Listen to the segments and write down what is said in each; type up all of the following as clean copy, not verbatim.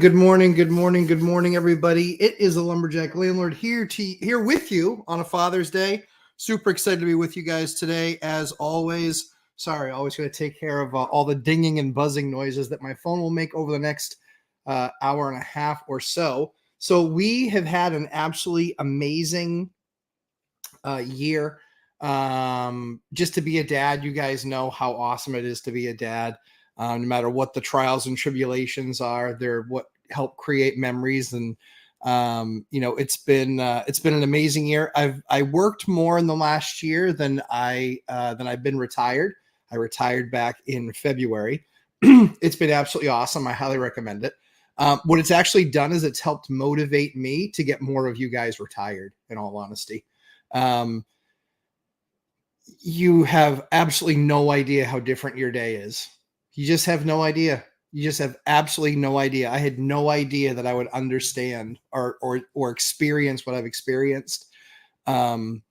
Good morning, good morning, good morning, everybody. It is the Lumberjack Landlord here with you on a Father's Day. Super excited to be with you guys today, as always. Sorry, always going to take care of all the dinging and buzzing noises that my phone will make over the next hour and a half or so. So we have had an absolutely amazing year. Just to be a dad, you guys know how awesome it is to be a dad. No matter what the trials and tribulations are, they're what help create memories. And it's been an amazing year. I worked more in the last year than I've been retired. I retired back in February. It's been absolutely awesome. I highly recommend it. What it's actually done is it's helped motivate me to get more of you guys retired, in all honesty. You have absolutely no idea how different your day is. You just have no idea. You just have absolutely no idea. I had no idea that I would understand or experience what I've experienced. Not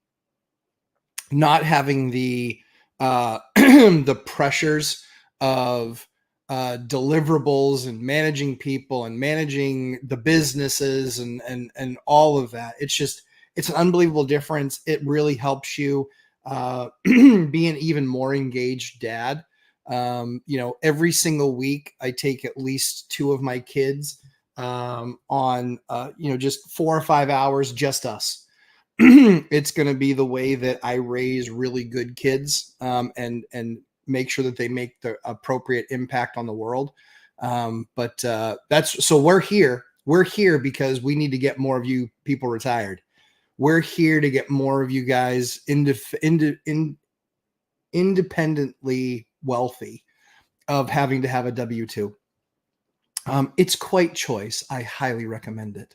having the the pressures of deliverables and managing people and managing the businesses and all of that. It's an unbelievable difference. It really helps you be an even more engaged dad. Every single week I take at least two of my kids on just 4 or 5 hours, just us. It's going to be the way that I raise really good kids and make sure that they make the appropriate impact on the world. So we're here. We're here because we need to get more of you people retired. We're here to get more of you guys independently wealthy of having to have a W-2. It's quite choice. I highly recommend it.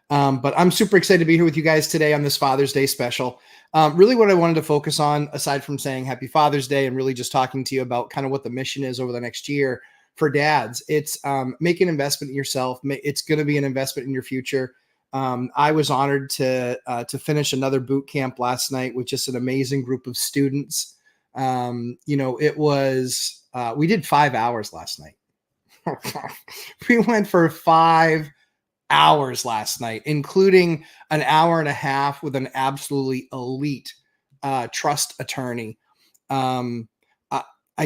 But I'm super excited to be here with you guys today on this Father's Day special. Really what I wanted to focus on, aside from saying Happy Father's Day and really just talking to you about kind of what the mission is over the next year for dads, it's make an investment in yourself. It's going to be an investment in your future. I was honored to finish another boot camp last night with just an amazing group of students. It was, we did 5 hours last night. We went for 5 hours last night, including an hour and a half with an absolutely elite trust attorney. I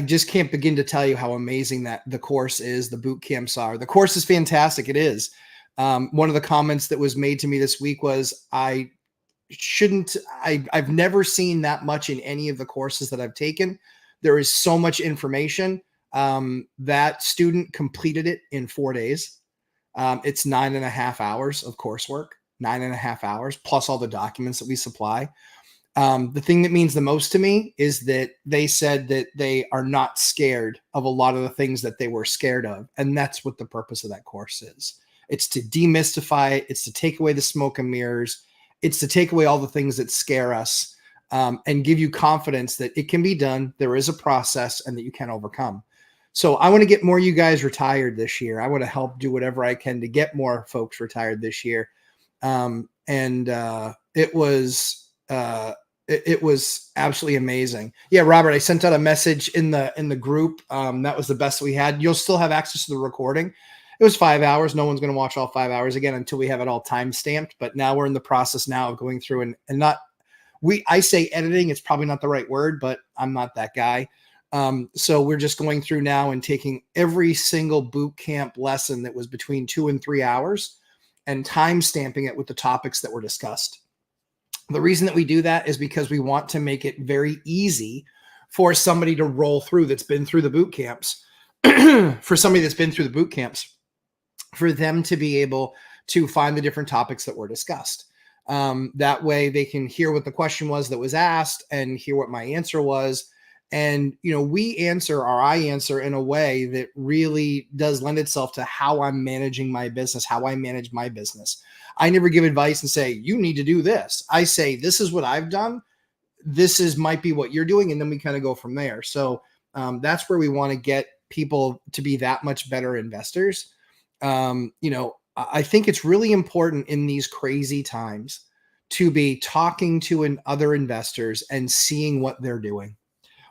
just can't begin to tell you how amazing that the course is, the boot camps are. The course is fantastic. It is. One of the comments that was made to me this week was, I've never seen that much in any of the courses that I've taken. There is so much information. That student completed it in 4 days. It's 9.5 hours of coursework, 9.5 hours, plus all the documents that we supply. The thing that means the most to me is that they said that they are not scared of a lot of the things that they were scared of. And that's what the purpose of that course is. It's to demystify it. It's to take away the smoke and mirrors. It's to take away all the things that scare us and give you confidence that it can be done. There is a process and that you can overcome. So I want to get more of you guys retired this year. I want to help do whatever I can to get more folks retired this year. It was absolutely amazing. Yeah, Robert, I sent out a message in the group. That was the best we had. You'll still have access to the recording. It was 5 hours. No one's going to watch all 5 hours again until we have it all time stamped. But now we're in the process now of going through I say editing. It's probably not the right word, but I'm not that guy. So we're just going through now and taking every single boot camp lesson that was between 2 and 3 hours and time stamping it with the topics that were discussed. The reason that we do that is because we want to make it very easy for somebody to roll through that's been through the boot camps, for somebody that's been through the boot camps, for them to be able to find the different topics that were discussed. That way they can hear what the question was that was asked and hear what my answer was. And, I answer in a way that really does lend itself to how I'm managing my business, how I manage my business. I never give advice and say, you need to do this. I say, this is what I've done. Might be what you're doing. And then we kind of go from there. So that's where we want to get people to be that much better investors. I think it's really important in these crazy times to be talking to other investors and seeing what they're doing.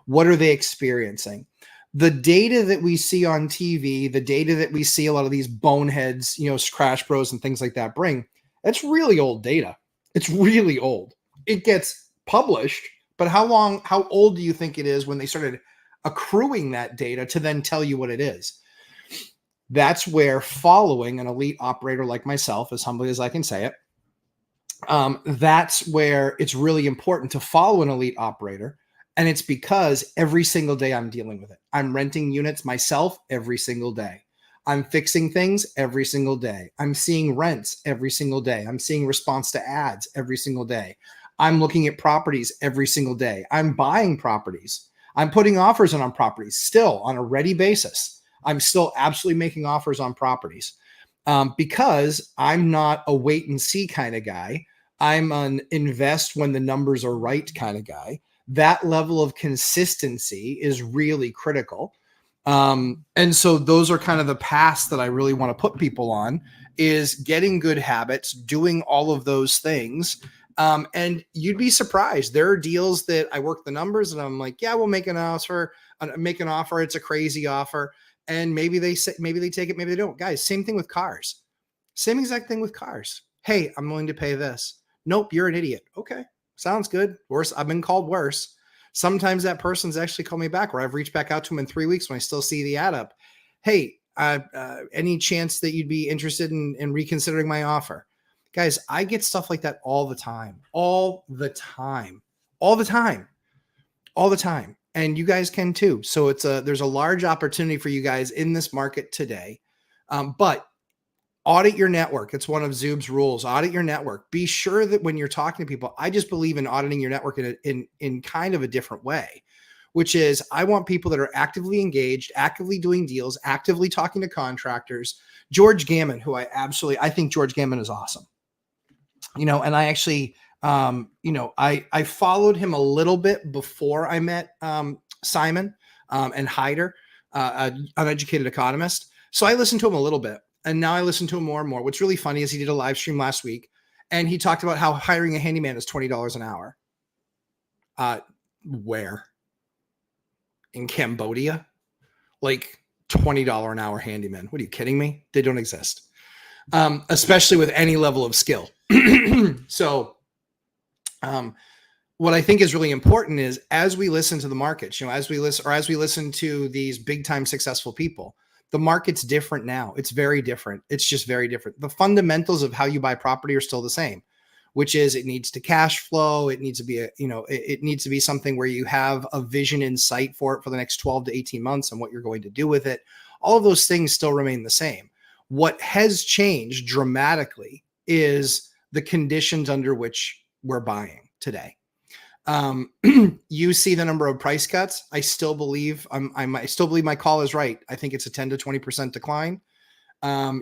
What are they experiencing? The data that we see on TV, the data that we see a lot of these boneheads, Crash Bros and things like that bring, it's really old data. It's really old. It gets published, but how old do you think it is when they started accruing that data to then tell you what it is? That's where following an elite operator like myself, as humbly as I can say it, that's where it's really important to follow an elite operator. And it's because every single day I'm dealing with it. I'm renting units myself every single day. I'm fixing things every single day. I'm seeing rents every single day. I'm seeing response to ads every single day. I'm looking at properties every single day. I'm buying properties. I'm putting offers on properties still on a ready basis. I'm still absolutely making offers on properties because I'm not a wait and see kind of guy. I'm an invest when the numbers are right kind of guy. That level of consistency is really critical. And so those are kind of the paths that I really want to put people on, is getting good habits, doing all of those things. And you'd be surprised. There are deals that I work the numbers and I'm like, yeah, we'll make an offer. It's a crazy offer. And maybe they take it, maybe they don't. Guys, same thing with cars. Same exact thing with cars. Hey, I'm willing to pay this. Nope, you're an idiot. Okay, sounds good. Worse, I've been called worse. Sometimes that person's actually called me back, where I've reached back out to them in 3 weeks when I still see the ad up. Hey, any chance that you'd be interested in reconsidering my offer? Guys, I get stuff like that all the time. And you guys can too. So there's a large opportunity for you guys in this market today. But audit your network. It's one of Zoob's rules. Audit your network. Be sure that when you're talking to people, I just believe in auditing your network in kind of a different way, which is I want people that are actively engaged, actively doing deals, actively talking to contractors. George Gammon, who I think George Gammon is awesome. And I actually, I followed him a little bit before I met Simon and Hyder, an uneducated economist. So I listened to him a little bit. And now I listen to him more and more. What's really funny is he did a live stream last week and he talked about how hiring a handyman is $20 an hour. Where? In Cambodia? Like $20 an hour handyman. What are you kidding me? They don't exist. Especially with any level of skill. So what I think is really important is as we listen to the markets, as we listen to these big time successful people, the market's different now. It's very different. It's just very different. The fundamentals of how you buy property are still the same, which is it needs to cash flow. It needs to be it needs to be something where you have a vision in sight for it for the next 12 to 18 months and what you're going to do with it. All of those things still remain the same. What has changed dramatically is the conditions under which we're buying today. You see the number of price cuts. I still believe I still believe my call is right. I think it's a 10 to 20% decline.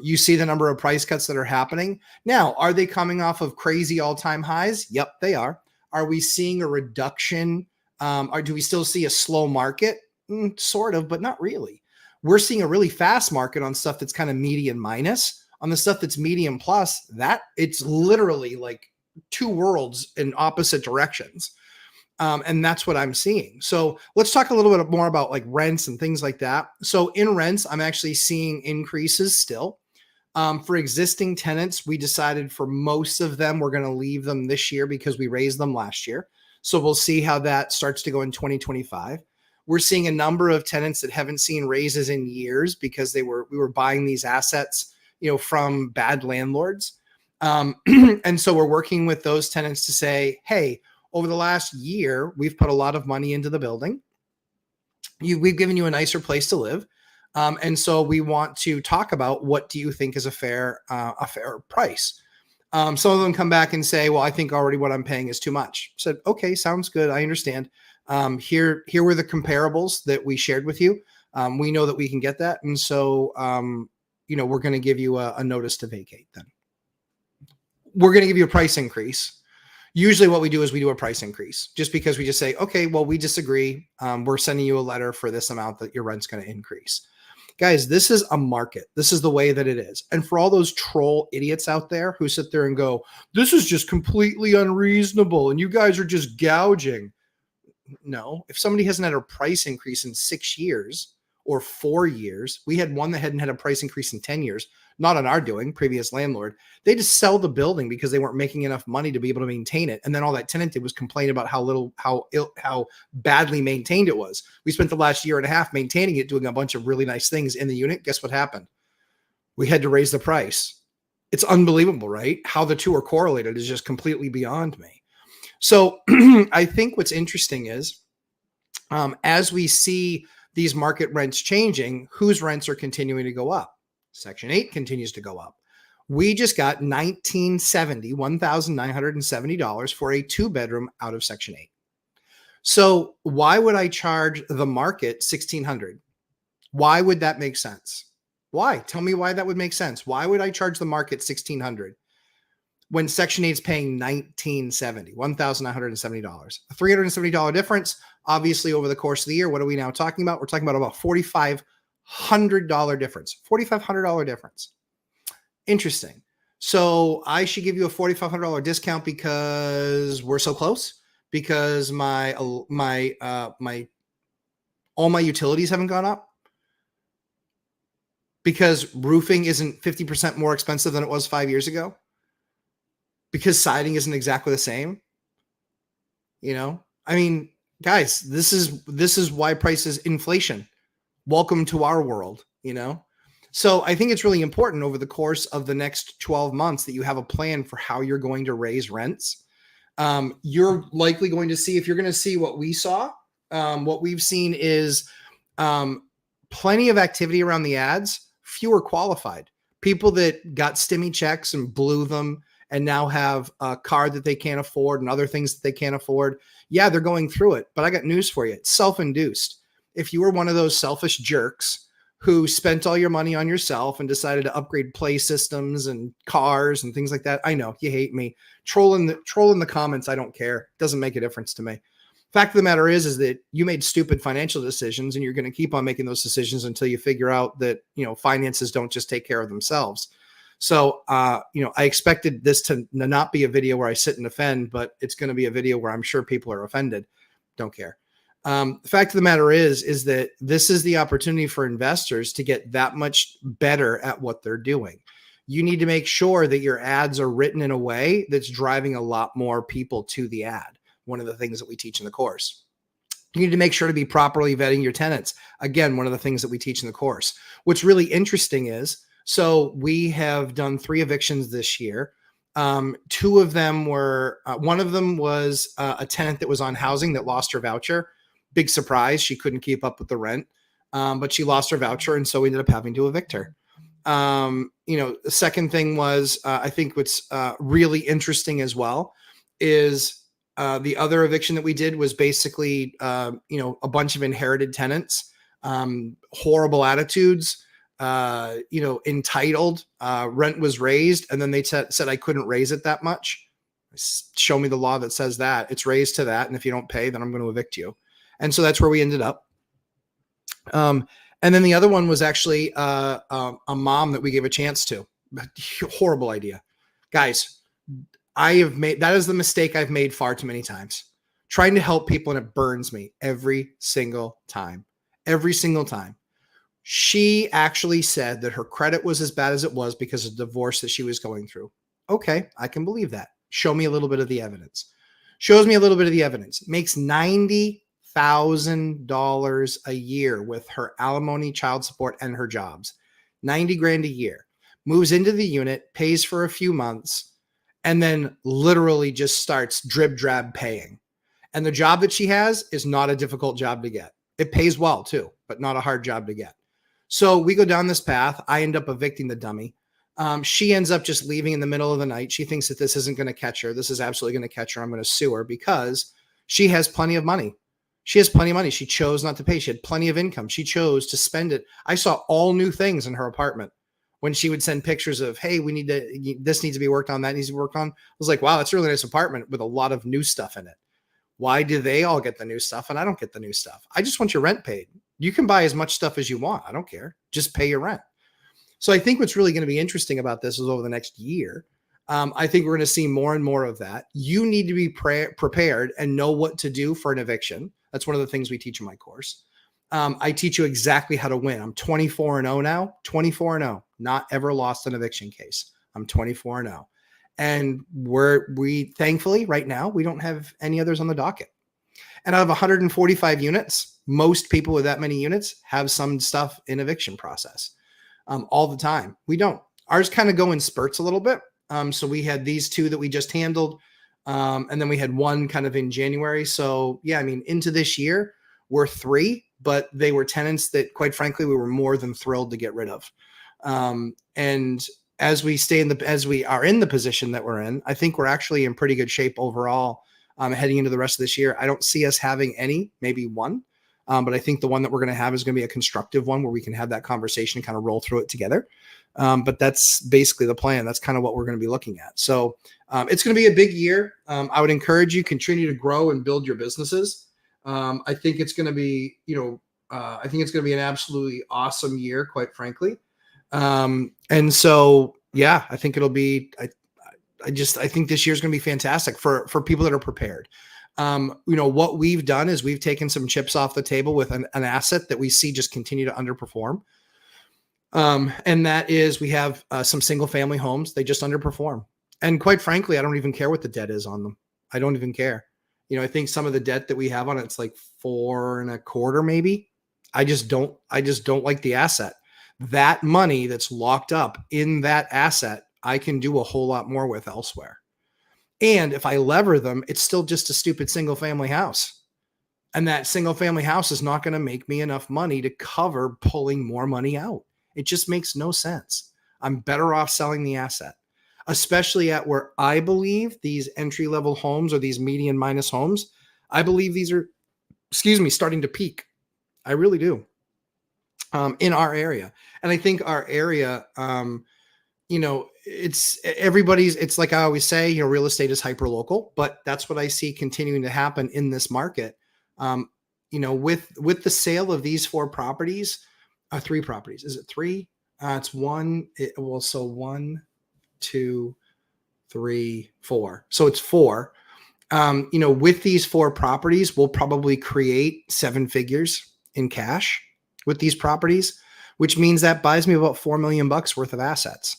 You see the number of price cuts that are happening. Now, are they coming off of crazy all-time highs? Yep, they are. Are we seeing a reduction? Or do we still see a slow market? Sort of, but not really. We're seeing a really fast market on stuff that's kind of medium minus. On the stuff that's medium plus, that it's literally like two worlds in opposite directions. And that's what I'm seeing. So let's talk a little bit more about like rents and things like that. So in rents, I'm actually seeing increases still. For existing tenants, we decided for most of them, we're going to leave them this year because we raised them last year. So we'll see how that starts to go in 2025. We're seeing a number of tenants that haven't seen raises in years because we were buying these assets, from bad landlords. And so we're working with those tenants to say, hey, over the last year, we've put a lot of money into the building. We've given you a nicer place to live. And so we want to talk about what do you think is a fair price? Some of them come back and say, well, I think already what I'm paying is too much. I said, okay, sounds good. I understand. Here were the comparables that we shared with you. We know that we can get that. And so, we're going to give you a notice to vacate then. We're going to give you a price increase. Usually what we do is we do a price increase just because we just say, okay, well, we disagree. We're sending you a letter for this amount that your rent's going to increase. Guys, this is a market. This is the way that it is. And for all those troll idiots out there who sit there and go, this is just completely unreasonable and you guys are just gouging. No, if somebody hasn't had a price increase in 6 years, or 4 years. We had one that hadn't had a price increase in 10 years, not on our doing, previous landlord. They just sell the building because they weren't making enough money to be able to maintain it. And then all that tenant did was complain about how badly maintained it was. We spent the last year and a half maintaining it, doing a bunch of really nice things in the unit. Guess what happened? We had to raise the price. It's unbelievable, right? How the two are correlated is just completely beyond me. So I think what's interesting is as we see these market rents changing, whose rents are continuing to go up? Section 8 continues to go up. We just got $1,970 for a 2-bedroom out of Section 8. So why would I charge the market $1,600? Why would that make sense? Why? Tell me why that would make sense. Why would I charge the market $1,600 when Section 8 is paying $1,970, $1,970? A $370 difference. Obviously, over the course of the year, what are we now talking about? We're talking about $4,500 difference. $4,500 difference. Interesting. So I should give you a $4,500 discount because we're so close. Because all my utilities haven't gone up. Because roofing isn't 50% more expensive than it was 5 years ago. Because siding isn't exactly the same. You know, I mean, guys, this is why price is inflation. Welcome to our world, you know? So I think it's really important over the course of the next 12 months that you have a plan for how you're going to raise rents. You're likely going to see, if you're going to see what we saw, what we've seen is plenty of activity around the ads, fewer qualified. People that got stimmy checks and blew them and now have a car that they can't afford and other things that they can't afford. Yeah, they're going through it, but I got news for you. It's self-induced. If you were one of those selfish jerks who spent all your money on yourself and decided to upgrade play systems and cars and things like that, I know you hate me. Troll in the comments. I don't care. It doesn't make a difference to me. Fact of the matter is that you made stupid financial decisions and you're going to keep on making those decisions until you figure out that, you know, finances don't just take care of themselves. So, you know, I expected this to not be a video where I sit and offend, but it's going to be a video where I'm sure people are offended. Don't care. The fact of the matter is that this is the opportunity for investors to get that much better at what they're doing. You need to make sure that your ads are written in a way that's driving a lot more people to the ad. One of the things that we teach in the course. You need to make sure to be properly vetting your tenants. Again, one of the things that we teach in the course. What's really interesting is, so we have done 3 evictions this year. 2 of them were, one of them was a tenant that was on housing that lost her voucher. Big surprise. She couldn't keep up with the rent, but she lost her voucher. And so we ended up having to evict her. You know, the second thing was, I think what's really interesting as well is, the other eviction that we did was basically, you know, a bunch of inherited tenants, horrible attitudes, you know, entitled, rent was raised. And then they said I couldn't raise it that much. Show me the law that says that it's raised to that. And if you don't pay, then I'm going to evict you. And so that's where we ended up. And then the other one was actually a mom that we gave a chance to. Horrible idea. Guys, that is the mistake I've made far too many times. Trying to help people, and it burns me every single time. Every single time. She actually said that her credit was as bad as it was because of the divorce that she was going through. Okay, I can believe that. Show me a little bit of the evidence. Shows me a little bit of the evidence. Makes $90,000 a year with her alimony, child support, and her jobs. $90,000 a year. Moves into the unit, pays for a few months, and then literally just starts drib drab paying. And the job that she has is not a difficult job to get. It pays well too, but not a hard job to get. So we go down this path. I end up evicting the dummy. She ends up just leaving in the middle of the night. She thinks that this isn't going to catch her. This is absolutely going to catch her. I'm going to sue her because she has plenty of money. She has plenty of money. She chose not to pay. She had plenty of income. She chose to spend it. I saw all new things in her apartment. When she would send pictures of, hey, this needs to be worked on, that needs to be worked on. I was like, wow, that's a really nice apartment with a lot of new stuff in it. Why do they all get the new stuff and I don't get the new stuff? I just want your rent paid. You can buy as much stuff as you want. I don't care. Just pay your rent. So I think what's really going to be interesting about this is over the next year, I think we're going to see more and more of that. You need to be prepared and know what to do for an eviction. That's one of the things we teach in my course. I teach you exactly how to win. I'm 24-0 now, 24-0, not ever lost an eviction case. I'm 24-0. And we thankfully right now, we don't have any others on the docket. And out of 145 units, most people with that many units have some stuff in eviction process all the time. We don't. Ours kind of go in spurts a little bit. So we had these two that we just handled. And then we had one kind of in January. So yeah, I mean, into this year, we're 3, but they were tenants that quite frankly, we were more than thrilled to get rid of. And as we are in the position that we're in, I think we're actually in pretty good shape overall. Heading into the rest of this year, I don't see us having any, maybe one. But I think the one that we're going to have is going to be a constructive one where we can have that conversation and kind of roll through it together. But that's basically the plan. That's kind of what we're going to be looking at. So it's going to be a big year. I would encourage you continue to grow and build your businesses. I think it's going to be, I think it's going to be an absolutely awesome year, quite frankly. And so, yeah, I think it'll be, I think this year is going to be fantastic for people that are prepared. What we've done is we've taken some chips off the table with an asset that we see just continue to underperform. And that is we have some single family homes. They just underperform. And quite frankly, I don't even care what the debt is on them. I don't even care. I think some of the debt that we have on it's like 4.25, maybe. I just don't like the asset. That money that's locked up in that asset, I can do a whole lot more with elsewhere. And if I lever them, it's still just a stupid single family house. And that single family house is not going to make me enough money to cover pulling more money out. It just makes no sense. I'm better off selling the asset, especially at where I believe these entry-level homes or these median minus homes, I believe these are, starting to peak. I really do. In our area. And I think our area, it's like I always say, real estate is hyper local, but that's what I see continuing to happen in this market. With the sale of these 4 properties, 3 properties, is it 3? It's 1. So 1, 2, 3, 4. So it's 4. With these 4 properties, we'll probably create 7 figures in cash with these properties, which means that buys me about $4 million worth of assets.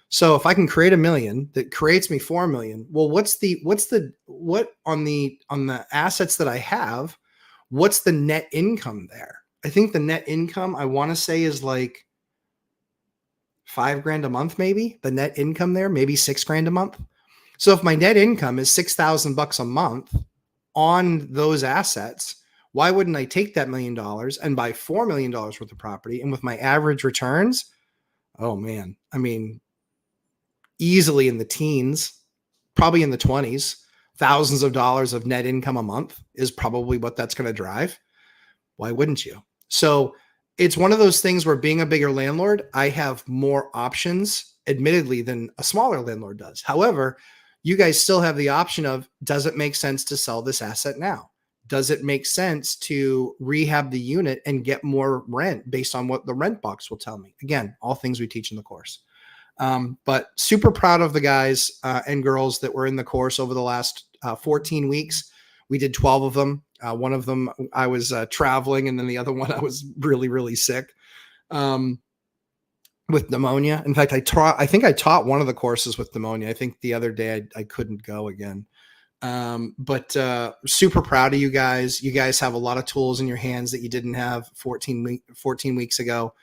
So if I can create $1 million, that creates me $4 million. Well, what on the assets that I have, what's the net income there? I think the net income I want to say is like $5,000 a month, maybe the net income there, maybe $6,000 a month. So if my net income is $6,000 a month on those assets, why wouldn't I take that $1 million and buy $4 million worth of property? And with my average returns, oh man, I mean, easily in the teens, probably in the 20s, thousands of dollars of net income a month is probably what that's going to drive. Why wouldn't you? So it's one of those things where being a bigger landlord, I have more options, admittedly, than a smaller landlord does. However, you guys still have the option of, does it make sense to sell this asset now? Does it make sense to rehab the unit and get more rent based on what the rent box will tell me? Again, all things we teach in the course. But super proud of the guys and girls that were in the course over the last 14 weeks. We did 12 of them. One of them I was traveling, and then the other one I was really, really sick with pneumonia. In fact, I think I taught one of the courses with pneumonia. I think the other day I couldn't go again. But super proud of you guys. You guys have a lot of tools in your hands that you didn't have 14 weeks ago.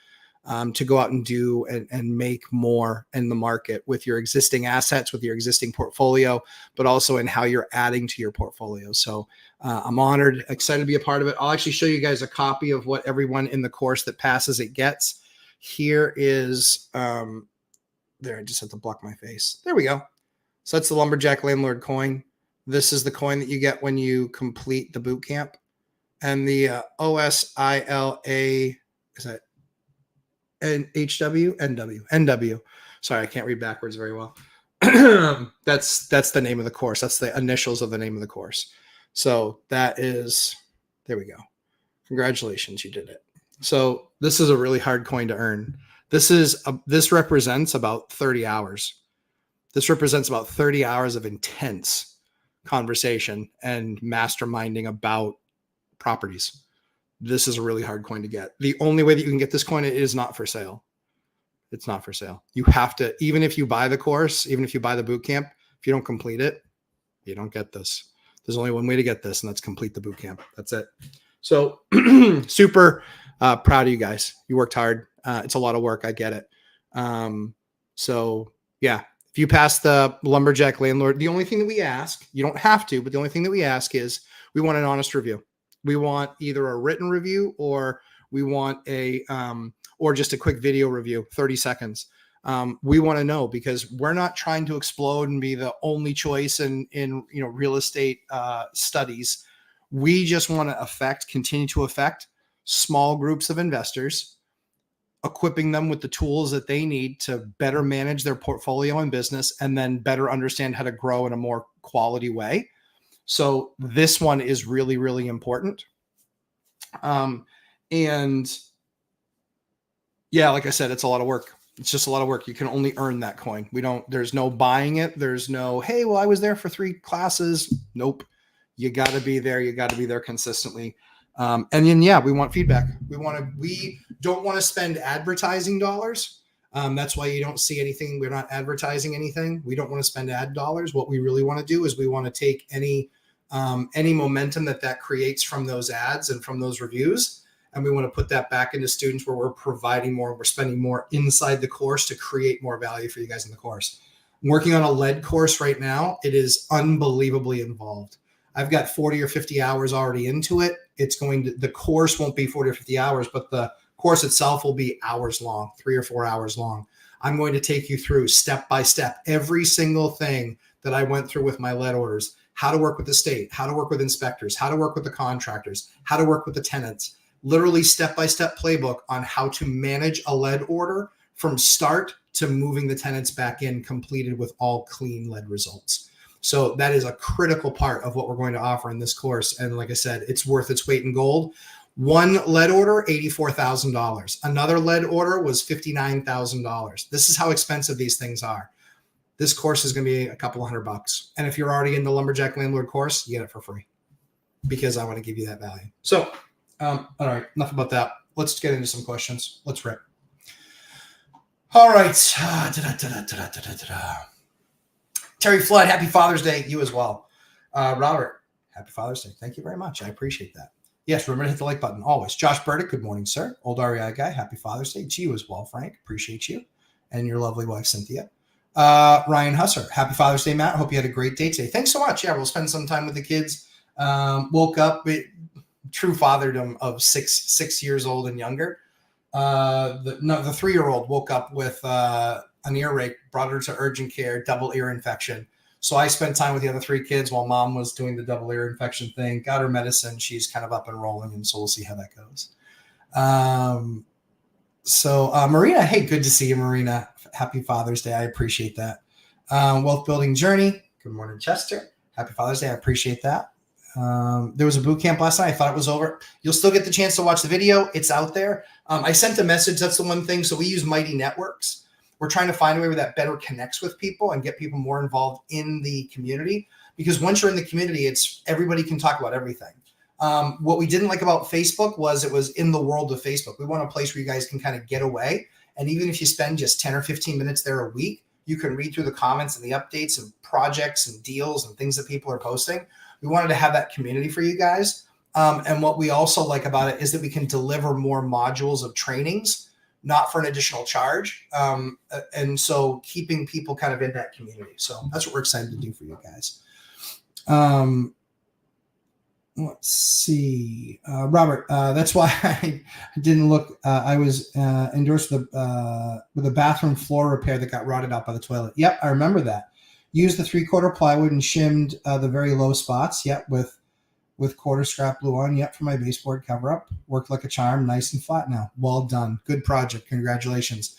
To go out and do and make more in the market with your existing assets, with your existing portfolio, but also in how you're adding to your portfolio. So I'm honored, excited to be a part of it. I'll actually show you guys a copy of what everyone in the course that passes it gets. Here is, there, I just have to block my face. There we go. So that's the Lumberjack Landlord coin. This is the coin that you get when you complete the boot camp. And the OSILA, is that NW. Sorry, I can't read backwards very well. That's the name of the course. That's the initials of the name of the course. So that is, there we go. Congratulations, you did it. So this is a really hard coin to earn. This represents about 30 hours. This represents about 30 hours of intense conversation and masterminding about properties. this is a really hard coin to get. The only way that you can get this coin, it is not for sale. It's not for sale. You have to, even if you buy the course, even if you buy the boot camp, if you don't complete it, you don't get this. There's only one way to get this, and that's complete the boot camp. That's it. So super proud of you guys. You worked hard. It's a lot of work. I get it. So yeah, if you pass the Lumberjack Landlord, the only thing that we ask, you don't have to, but the only thing that we ask is we want an honest review. We want either a written review or we want a, or just a quick video review, 30 seconds. We want to know, because we're not trying to explode and be the only choice in real estate studies. We just want to continue to affect small groups of investors, equipping them with the tools that they need to better manage their portfolio and business, and then better understand how to grow in a more quality way. So this one is really, really important. And yeah, like I said, it's a lot of work. It's just a lot of work. You can only earn that coin. There's no buying it. There's no, hey, well, I was there for 3 classes. Nope. You got to be there. You got to be there consistently. And then, yeah, we want feedback. We don't want to spend advertising dollars. That's why you don't see anything. We're not advertising anything. We don't want to spend ad dollars. What we really want to do is we want to take any momentum that creates from those ads and from those reviews, and we want to put that back into students where we're providing more, we're spending more inside the course to create more value for you guys in the course. I'm working on a lead course right now. It is unbelievably involved. I've got 40 or 50 hours already into it. The course won't be 40 or 50 hours, but the course itself will be hours long, 3 or 4 hours long. I'm going to take you through step by step, every single thing that I went through with my lead orders, how to work with the state, how to work with inspectors, how to work with the contractors, how to work with the tenants, literally step-by-step playbook on how to manage a lead order from start to moving the tenants back in, completed with all clean lead results. So that is a critical part of what we're going to offer in this course. And like I said, it's worth its weight in gold. One lead order, $84,000. Another lead order was $59,000. This is how expensive these things are. This course is going to be a couple $100. And if you're already in the Lumberjack Landlord course, you get it for free, because I want to give you that value. So, all right, enough about that. Let's get into some questions. Let's rip. All right. Terry Flood, happy Father's Day. You as well. Robert, happy Father's Day. Thank you very much. I appreciate that. Yes, remember to hit the like button always. Josh Burdick, good morning, sir. Old REI guy, happy Father's Day to you as well, Frank. Appreciate you. And your lovely wife, Cynthia. Ryan Husser, happy Father's Day, Matt. Hope you had a great day today. Thanks so much. Yeah, we'll spend some time with the kids. Woke up, true fatherdom of six years old and younger. The 3-year-old woke up with an earache, brought her to urgent care, double ear infection. So I spent time with the other 3 kids while mom was doing the double ear infection thing, got her medicine. She's kind of up and rolling, and so we'll see how that goes. So Marina, hey, good to see you, Marina. Happy Father's Day. I appreciate that. Wealth Building Journey. Good morning, Chester. Happy Father's Day. I appreciate that. There was a boot camp last night. I thought it was over. You'll still get the chance to watch the video. It's out there. I sent a message. That's the one thing. So we use Mighty Networks. We're trying to find a way where that better connects with people and get people more involved in the community, because once you're in the community, it's everybody can talk about everything. What we didn't like about Facebook was it was in the world of Facebook. We want a place where you guys can kind of get away. And even if you spend just 10 or 15 minutes there a week, you can read through the comments and the updates and projects and deals and things that people are posting. We wanted to have that community for you guys. And what we also like about it is that we can deliver more modules of trainings, not for an additional charge. And so keeping people kind of in that community. So that's what we're excited to do for you guys. Let's see. Robert, that's why I didn't look. I was endorsed with a bathroom floor repair that got rotted out by the toilet. Yep, I remember that. Used the 3/4 plywood and shimmed the very low spots. Yep, with quarter scrap glue on. Yep, for my baseboard cover up. Worked like a charm. Nice and flat now. Well done. Good project. Congratulations.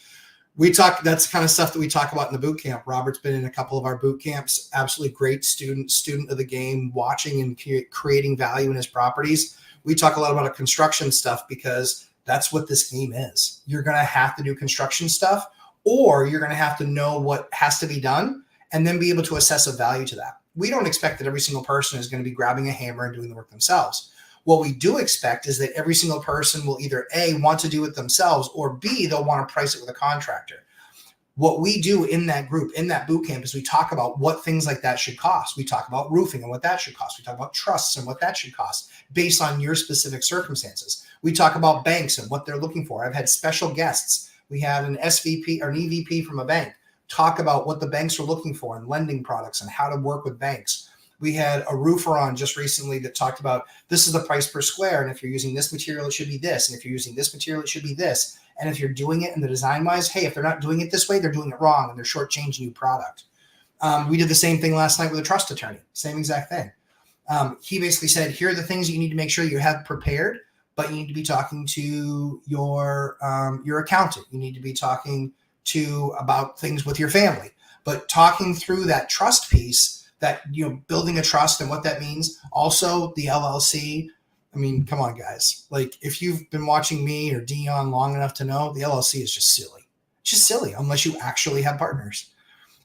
That's the kind of stuff that we talk about in the boot camp. Robert's been in a couple of our boot camps. Absolutely great student of the game, watching and creating value in his properties. We talk a lot about construction stuff because that's what this game is. You're going to have to do construction stuff, or you're going to have to know what has to be done and then be able to assess a value to that. We don't expect that every single person is going to be grabbing a hammer and doing the work themselves. What we do expect is that every single person will either A, want to do it themselves, or B, they'll want to price it with a contractor. What we do in that group, in that boot camp, is we talk about what things like that should cost. We talk about roofing and what that should cost. We talk about trusts and what that should cost based on your specific circumstances. We talk about banks and what they're looking for. I've had special guests. We had an SVP or an EVP from a bank talk about what the banks are looking for in lending products and how to work with banks. We had a roofer on just recently that talked about this is the price per square. And if you're using this material, it should be this. And if you're using this material, it should be this. And if you're doing it in the design wise, hey, if they're not doing it this way, they're doing it wrong and they're shortchanging you product. We did the same thing last night with a trust attorney, same exact thing. He basically said, here are the things that you need to make sure you have prepared, but you need to be talking to your accountant. You need to be talking to about things with your family, but talking through that trust piece, that, building a trust and what that means. Also the LLC. I mean, come on, guys. Like, if you've been watching me or Dion long enough to know, the LLC is just silly. It's just silly unless you actually have partners.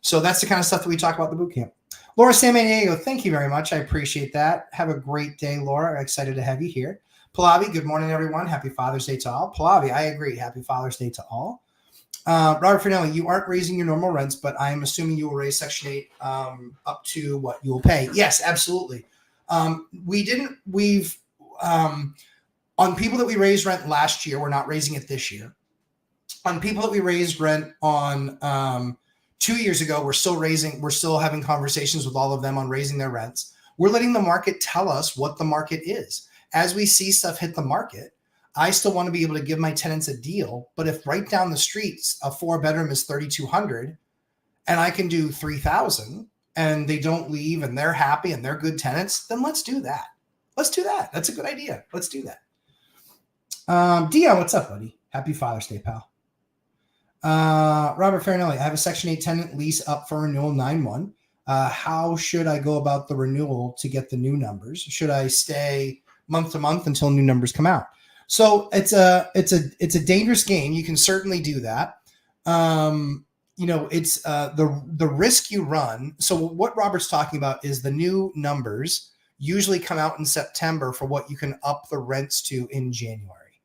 So that's the kind of stuff that we talk about in the boot camp. Laura Samaniego, thank you very much. I appreciate that. Have a great day, Laura. I'm excited to have you here. Pallavi, good morning, everyone. Happy Father's Day to all. Pallavi, I agree. Happy Father's Day to all. Robert Finelli, you aren't raising your normal rents, but I am assuming you will raise Section 8 up to what you will pay. Yes, absolutely. On people that we raised rent last year, we're not raising it this year. On people that we raised rent on 2 years ago, we're still having conversations with all of them on raising their rents. We're letting the market tell us what the market is. As we see stuff hit the market, I still want to be able to give my tenants a deal. But if right down the street, a 4-bedroom is $3,200 and I can do $3,000 and they don't leave and they're happy and they're good tenants, then let's do that. Let's do that. That's a good idea. Let's do that. Dion, what's up, buddy? Happy Father's Day, pal. Robert Farinelli, I have a Section 8 tenant lease up for renewal 9/1. How should I go about the renewal to get the new numbers? Should I stay month to month until new numbers come out? So it's a dangerous game. You can certainly do that. It's the risk you run. So what Robert's talking about is the new numbers usually come out in September for what you can up the rents to in January.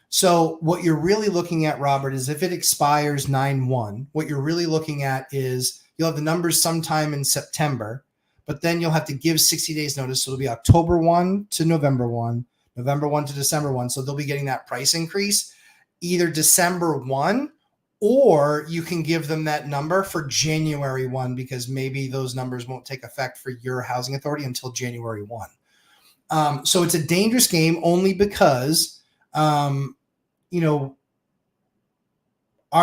So what you're really looking at, Robert, is if it expires 9/1, what you're really looking at is you'll have the numbers sometime in September, but then you'll have to give 60 days notice. So it'll be October 1 to November 1, November 1 to December 1. So they'll be getting that price increase either December 1, or you can give them that number for January 1, because maybe those numbers won't take effect for your housing authority until January 1. So it's a dangerous game only because, are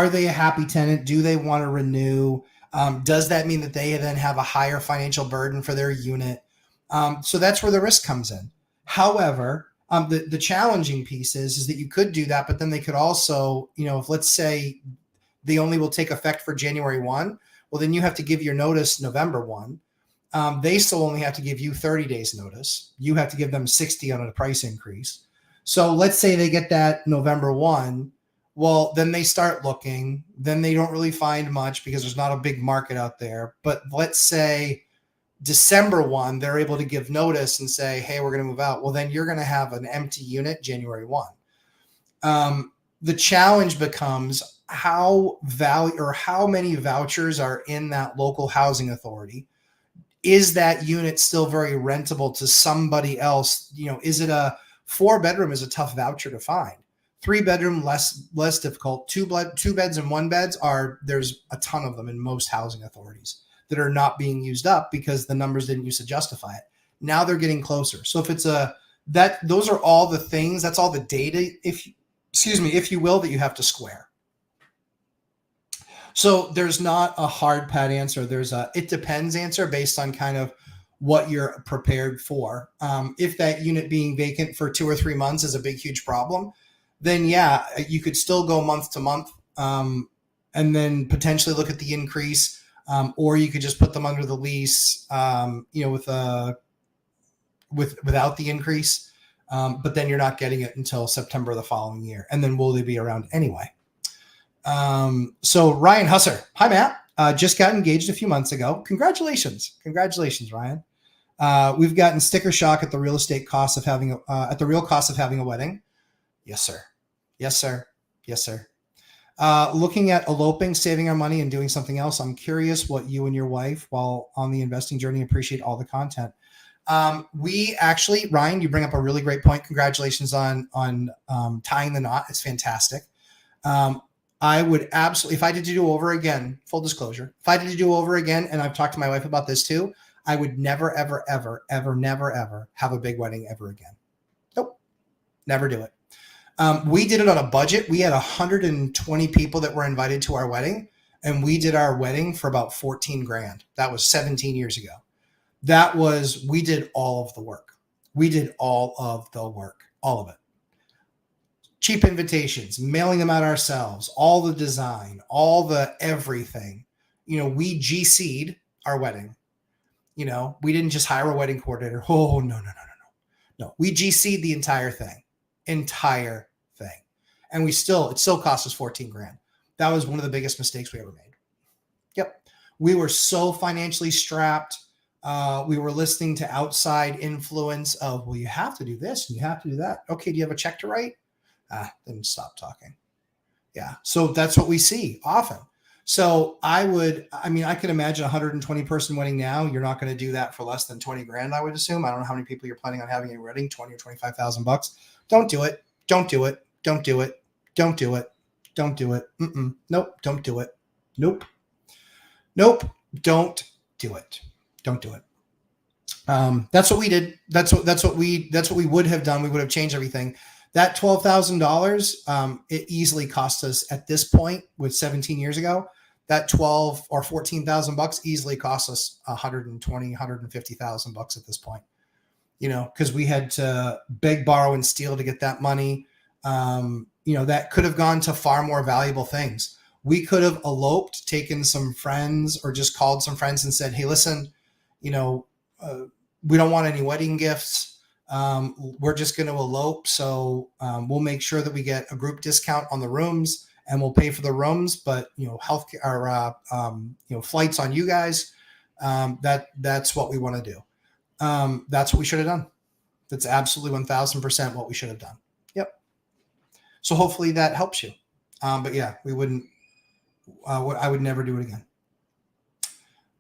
they a happy tenant? Do they want to renew? Does that mean that they then have a higher financial burden for their unit? So that's where the risk comes in. However, the challenging piece is that you could do that, but then they could also, if let's say they only will take effect for January 1, well, then you have to give your notice November 1. They still only have to give you 30 days notice. You have to give them 60 on a price increase. So let's say they get that November 1. Well, then they start looking. Then they don't really find much because there's not a big market out there. But let's say December 1, they're able to give notice and say, hey, we're going to move out. Well, then you're going to have an empty unit January 1. The challenge becomes how many vouchers are in that local housing authority. Is that unit still very rentable to somebody else? Is it a 4-bedroom is a tough voucher to find. 3-bedroom, less difficult. Two beds and 1 beds there's a ton of them in most housing authorities that are not being used up because the numbers didn't used to justify it. Now they're getting closer. So if it's those are all the things, that's all the data, if you will, that you have to square. So there's not a hard pat answer. There's it depends answer based on kind of what you're prepared for. If that unit being vacant for 2 or 3 months is a big, huge problem, then yeah, you could still go month to month and then potentially look at the increase, or you could just put them under the lease, without the increase, but then you're not getting it until September of the following year. And then will they be around anyway? So Ryan Husser, hi Matt, just got engaged a few months ago. Congratulations, Ryan. We've gotten sticker shock at the real estate cost of having at the real cost of having a wedding. Yes, sir. Yes, sir. Yes, sir. Looking at eloping, saving our money, and doing something else. I'm curious what you and your wife, while on the investing journey, appreciate all the content. We actually, Ryan, you bring up a really great point. Congratulations on tying the knot. It's fantastic. I would absolutely, if I did to do over again, full disclosure, if I did to do over again, and I've talked to my wife about this too, I would never, ever, ever, ever, never, ever have a big wedding ever again. Nope. Never do it. We did it on a budget. We had 120 people that were invited to our wedding, and we did our wedding for about 14 grand. That was 17 years ago. We did all of the work. We did all of the work, all of it. Cheap invitations, mailing them out ourselves, all the design, all the everything. We GC'd our wedding. We didn't just hire a wedding coordinator. Oh, no. We GC'd the entire thing. And it still cost us 14 grand. That was one of the biggest mistakes we ever made. Yep. We were so financially strapped. We were listening to outside influence of, well, you have to do this and you have to do that. Okay. Do you have a check to write? Then stop talking. Yeah. So that's what we see often. So I could imagine 120 person wedding now. You're not going to do that for less than 20 grand, I would assume. I don't know how many people you're planning on having a wedding, 20 or 25,000 bucks. Don't do it. Don't do it. Don't do it. Don't do it. Don't do it. Nope. Don't do it. Nope. Don't do it. Don't do it. That's what we did. That's what we would have done. We would have changed everything. That $12,000, it easily cost us at this point with 17 years ago, that 12 or 14,000 bucks easily cost us 120, 150,000 bucks at this point, because we had to beg, borrow, and steal to get that money. That could have gone to far more valuable things. We could have eloped, taken some friends, or just called some friends and said, hey, listen, we don't want any wedding gifts. We're just going to elope. So we'll make sure that we get a group discount on the rooms, and we'll pay for the rooms, but healthcare or flights on you guys. That's what we want to do. That's what we should have done. That's absolutely 1,000% what we should have done. Yep. So hopefully that helps you. But yeah, we wouldn't. I would never do it again.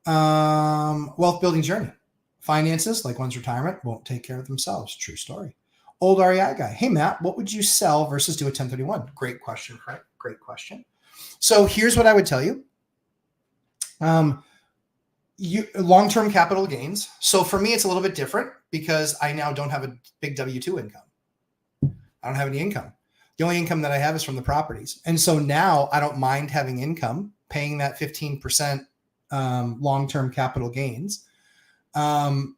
Wealth building journey. Finances, like one's retirement, won't take care of themselves. True story. Old REI guy. Hey, Matt, what would you sell versus do a 1031? Great question, Frank. Great question. So here's what I would tell you. Long-term capital gains. So for me, it's a little bit different because I now don't have a big W-2 income. I don't have any income. The only income that I have is from the properties. And so now I don't mind having income, paying that 15% long-term capital gains. And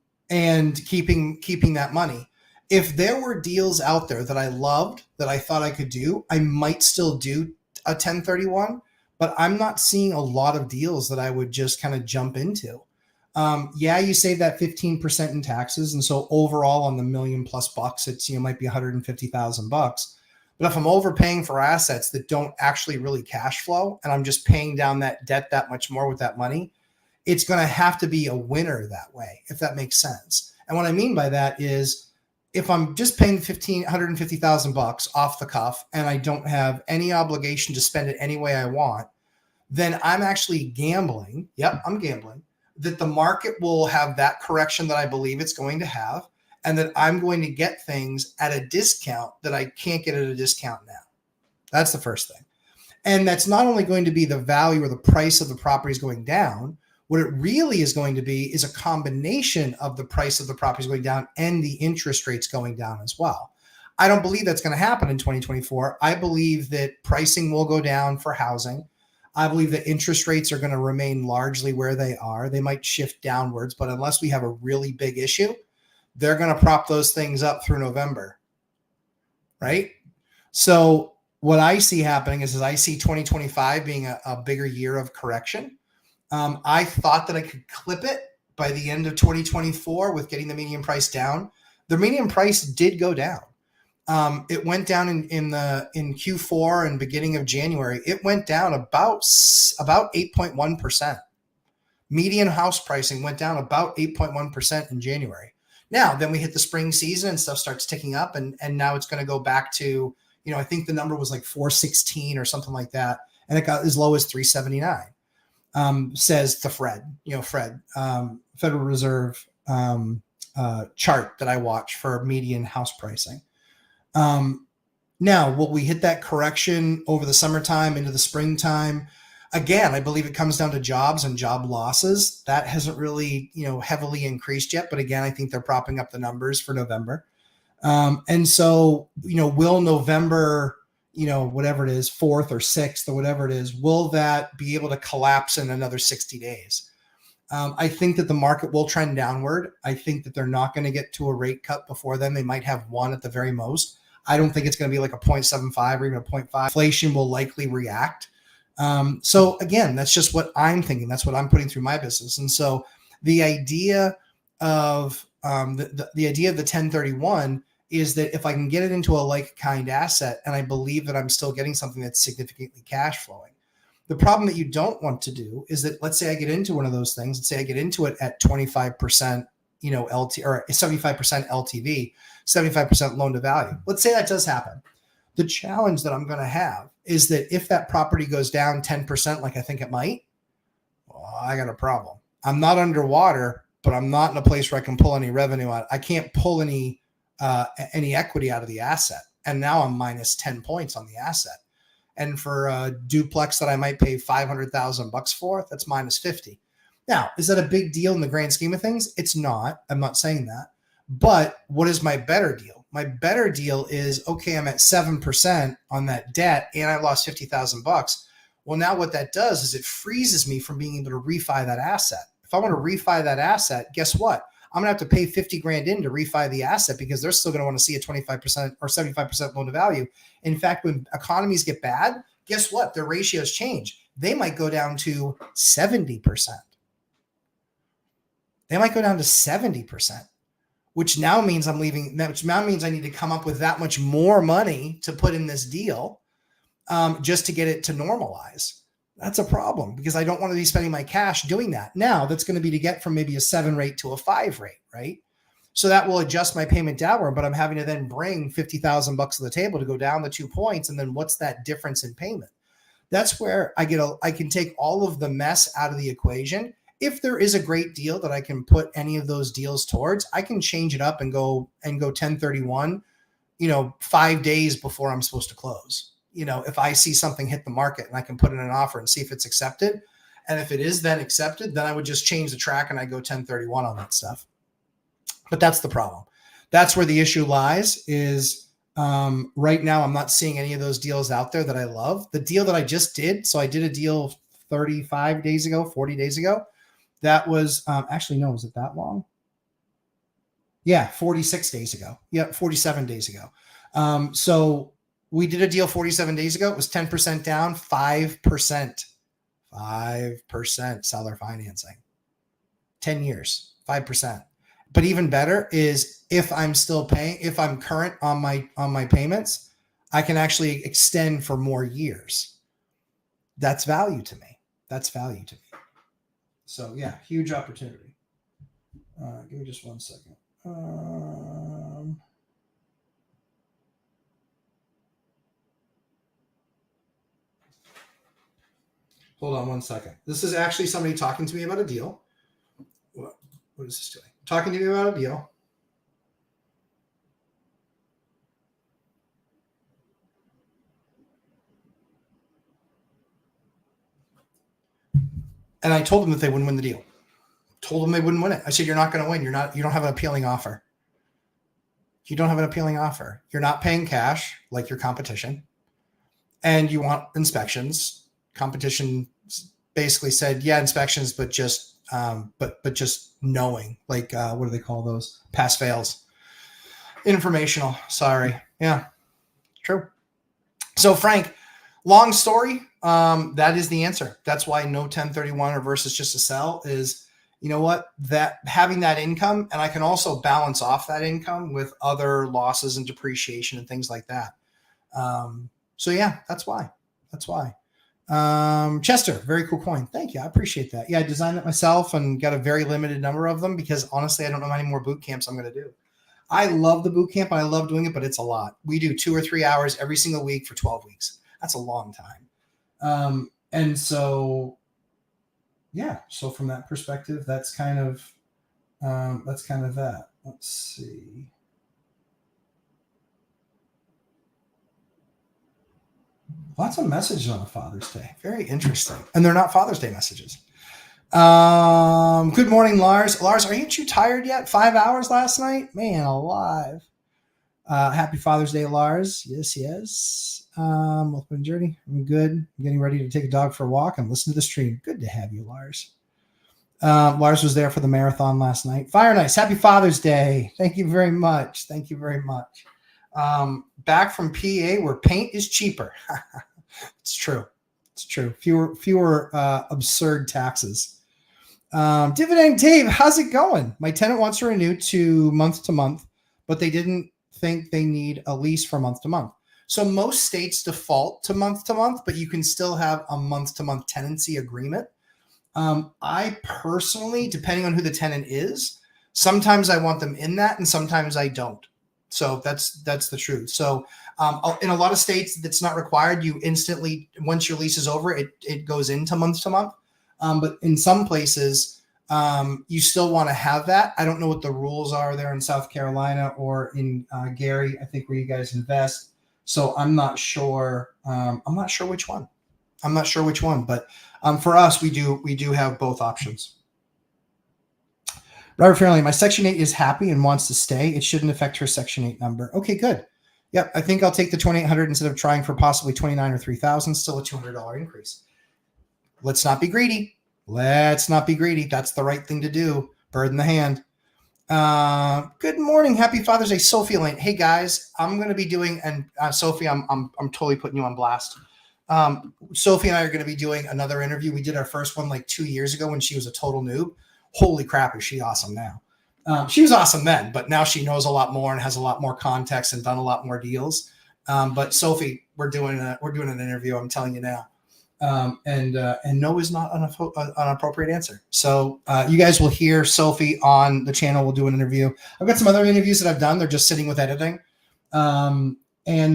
keeping that money. If there were deals out there that I loved, that I thought I could do, I might still do a 1031, but I'm not seeing a lot of deals that I would just kind of jump into. You save that 15% in taxes. And so overall on the $1 million+ bucks, it's, might be 150,000 bucks. But if I'm overpaying for assets that don't actually really cash flow, and I'm just paying down that debt that much more with that money, it's going to have to be a winner that way, if that makes sense. And what I mean by that is, if I'm just paying 150,000 bucks off the cuff and I don't have any obligation to spend it any way I want, then I'm actually gambling. Yep, I'm gambling that the market will have that correction that I believe it's going to have, and that I'm going to get things at a discount that I can't get at a discount now. That's the first thing. And that's not only going to be the value or the price of the properties going down. What it really is going to be is a combination of the price of the properties going down and the interest rates going down as well. I don't believe that's going to happen in 2024. I believe that pricing will go down for housing. I believe that interest rates are going to remain largely where they are. They might shift downwards, but unless we have a really big issue, they're going to prop those things up through November, right? So what I see happening is I see 2025 being a bigger year of correction. I thought that I could clip it by the end of 2024 with getting the median price down. The median price did go down. It went down in Q4 and beginning of January. It went down about 8.1%. Median house pricing went down about 8.1% in January. Now, then we hit the spring season and stuff starts ticking up, and now it's going to go back to, I think the number was like 416 or something like that, and it got as low as 379. Says the Federal Reserve chart that I watch for median house pricing. Now, will we hit that correction over the summertime into the springtime? Again, I believe it comes down to jobs and job losses. That hasn't really, heavily increased yet. But again, I think they're propping up the numbers for November. And so, will November, whatever it is, 4th or 6th or whatever it is, will that be able to collapse in another 60 days? I think that the market will trend downward. I think that they're not going to get to a rate cut before then. They might have one at the very most. I don't think it's going to be like a 0.75 or even a 0.5. Inflation will likely react. So again, that's just what I'm thinking. That's what I'm putting through my business. And so the idea of the idea of the 1031 is that if I can get it into a like kind asset, and I believe that I'm still getting something that's significantly cash flowing. The problem that you don't want to do is that, let's say I get into one of those things, let's say I get into it at 25%, LT or 75% LTV, 75% loan to value. Let's say that does happen. The challenge that I'm going to have is that if that property goes down 10%, like I think it might, well, I got a problem. I'm not underwater, but I'm not in a place where I can pull any revenue out. I can't pull any equity out of the asset. And now I'm minus 10 points on the asset. And for a duplex that I might pay $500,000 for, that's minus 50. Now, is that a big deal in the grand scheme of things? It's not. I'm not saying that. But what is my better deal? My better deal is, okay, I'm at 7% on that debt and I lost $50,000. Well, now what that does is it freezes me from being able to refi that asset. If I want to refi that asset, guess what? I'm going to have to pay 50 grand in to refi the asset because they're still going to want to see a 25% or 75% loan to value. In fact, when economies get bad, guess what? Their ratios change. They might go down to 70%. They might go down to 70%, which now means which now means I need to come up with that much more money to put in this deal just to get it to normalize. That's a problem because I don't want to be spending my cash doing that. Now that's going to be to get from maybe a 7 rate to a 5 rate, right? So that will adjust my payment downward, but I'm having to then bring $50,000 to the table to go down the 2 points. And then what's that difference in payment? That's where I can take all of the mess out of the equation. If there is a great deal that I can put any of those deals towards, I can change it up and go 1031, 5 days before I'm supposed to close. If I see something hit the market and I can put in an offer and see if it's accepted. And if it is then accepted, then I would just change the track and I go 1031 on that stuff. But that's the problem. That's where the issue lies is right now I'm not seeing any of those deals out there that I love. The deal that I just did, so I did a deal 35 days ago, 40 days ago. That was actually, no, was it that long? Yeah, 46 days ago. Yeah, 47 days ago. So we did a deal 47 days ago. It was 10% down, 5%. 5% seller financing. 10 years, 5%. But even better is if I'm still paying, if I'm current on my payments, I can actually extend for more years. That's value to me. That's value to me. So yeah, huge opportunity. Give me just 1 second. Hold on 1 second. This is actually somebody talking to me about a deal. What is this doing? Talking to me about a deal. And I told them that they wouldn't win the deal. Told them they wouldn't win it. I said, you're not going to win. You don't have an appealing offer. You don't have an appealing offer. You're not paying cash like your competition. And you want inspections. Competition basically said, yeah, inspections, but just knowing, like, what do they call those? Pass fails. Informational. Sorry. Yeah, true. So Frank, long story. That is the answer. That's why no 1031 or versus just a sell is, you know what, that having that income, and I can also balance off that income with other losses and depreciation and things like that. So yeah, that's why. Chester, very cool coin. Thank you. I appreciate that. Yeah, I designed it myself and got a very limited number of them because honestly, I don't know how many more boot camps I'm going to do. I love the boot camp and I love doing it, but it's a lot. We do 2 or 3 hours every single week for 12 weeks. That's a long time. And so, yeah. So from that perspective, that's kind of that. Let's see. Lots of messages on Father's Day. Very interesting. And they're not Father's Day messages. Good morning, Lars. Lars, aren't you tired yet? 5 hours last night? Man, alive. Happy Father's Day, Lars. Yes. Welcome journey. I'm good. I'm getting ready to take a dog for a walk and listen to the stream. Good to have you, Lars. Lars was there for the marathon last night. Fire Nice. Happy Father's Day. Thank you very much. Back from PA where paint is cheaper. It's true. Fewer absurd taxes. Dividend Dave, how's it going? My tenant wants to renew to month, but they didn't think they need a lease for month to month. So most states default to month, but you can still have a month tenancy agreement. I personally, depending on who the tenant is, sometimes I want them in that and sometimes I don't. So that's the truth. So in a lot of states, that's not required. You instantly, once your lease is over, it goes into month to month. But in some places, you still want to have that. I don't know what the rules are there in South Carolina or in Gary, I think, where you guys invest. So I'm not sure. I'm not sure which one. But for us, we do have both options. Robert Fairley, my Section 8 is happy and wants to stay. It shouldn't affect her Section 8 number. Okay, good. Yep, I think I'll take the $2,800 instead of trying for possibly $29,000 or $3,000. Still a $200 increase. Let's not be greedy. That's the right thing to do. Bird in the hand. Good morning. Happy Father's Day, Sophie Lane. Hey guys, I'm going to be doing, and Sophie, I'm totally putting you on blast. Sophie and I are going to be doing another interview. We did our first one like 2 years ago when she was a total noob. Holy crap, is she awesome now? She was awesome then, but now she knows a lot more and has a lot more context and done a lot more deals. But Sophie, we're doing an interview. I'm telling you now. And no is not an appropriate answer. So you guys will hear Sophie on the channel. We'll do an interview. I've got some other interviews that I've done. They're just sitting with editing. And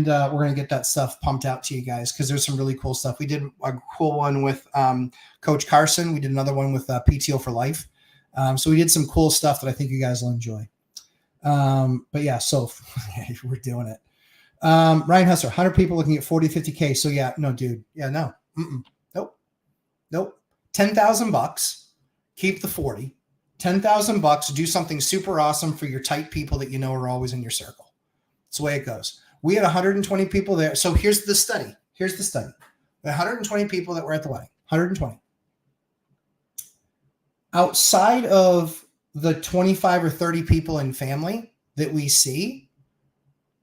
we're going to get that stuff pumped out to you guys because there's some really cool stuff. We did a cool one with Coach Carson. We did another one with PTO for Life. So we did some cool stuff that I think you guys will enjoy. But yeah, so we're doing it. Ryan Hustler, 100 people looking at 40, 50K. So yeah, no, dude. Yeah, no. Nope. $10,000. Keep the 40. $10,000. Do something super awesome for your tight people that you know are always in your circle. That's the way it goes. We had 120 people there. So here's the study. We had 120 people that were at the wedding. 120. Outside of the 25 or 30 people in family that we see,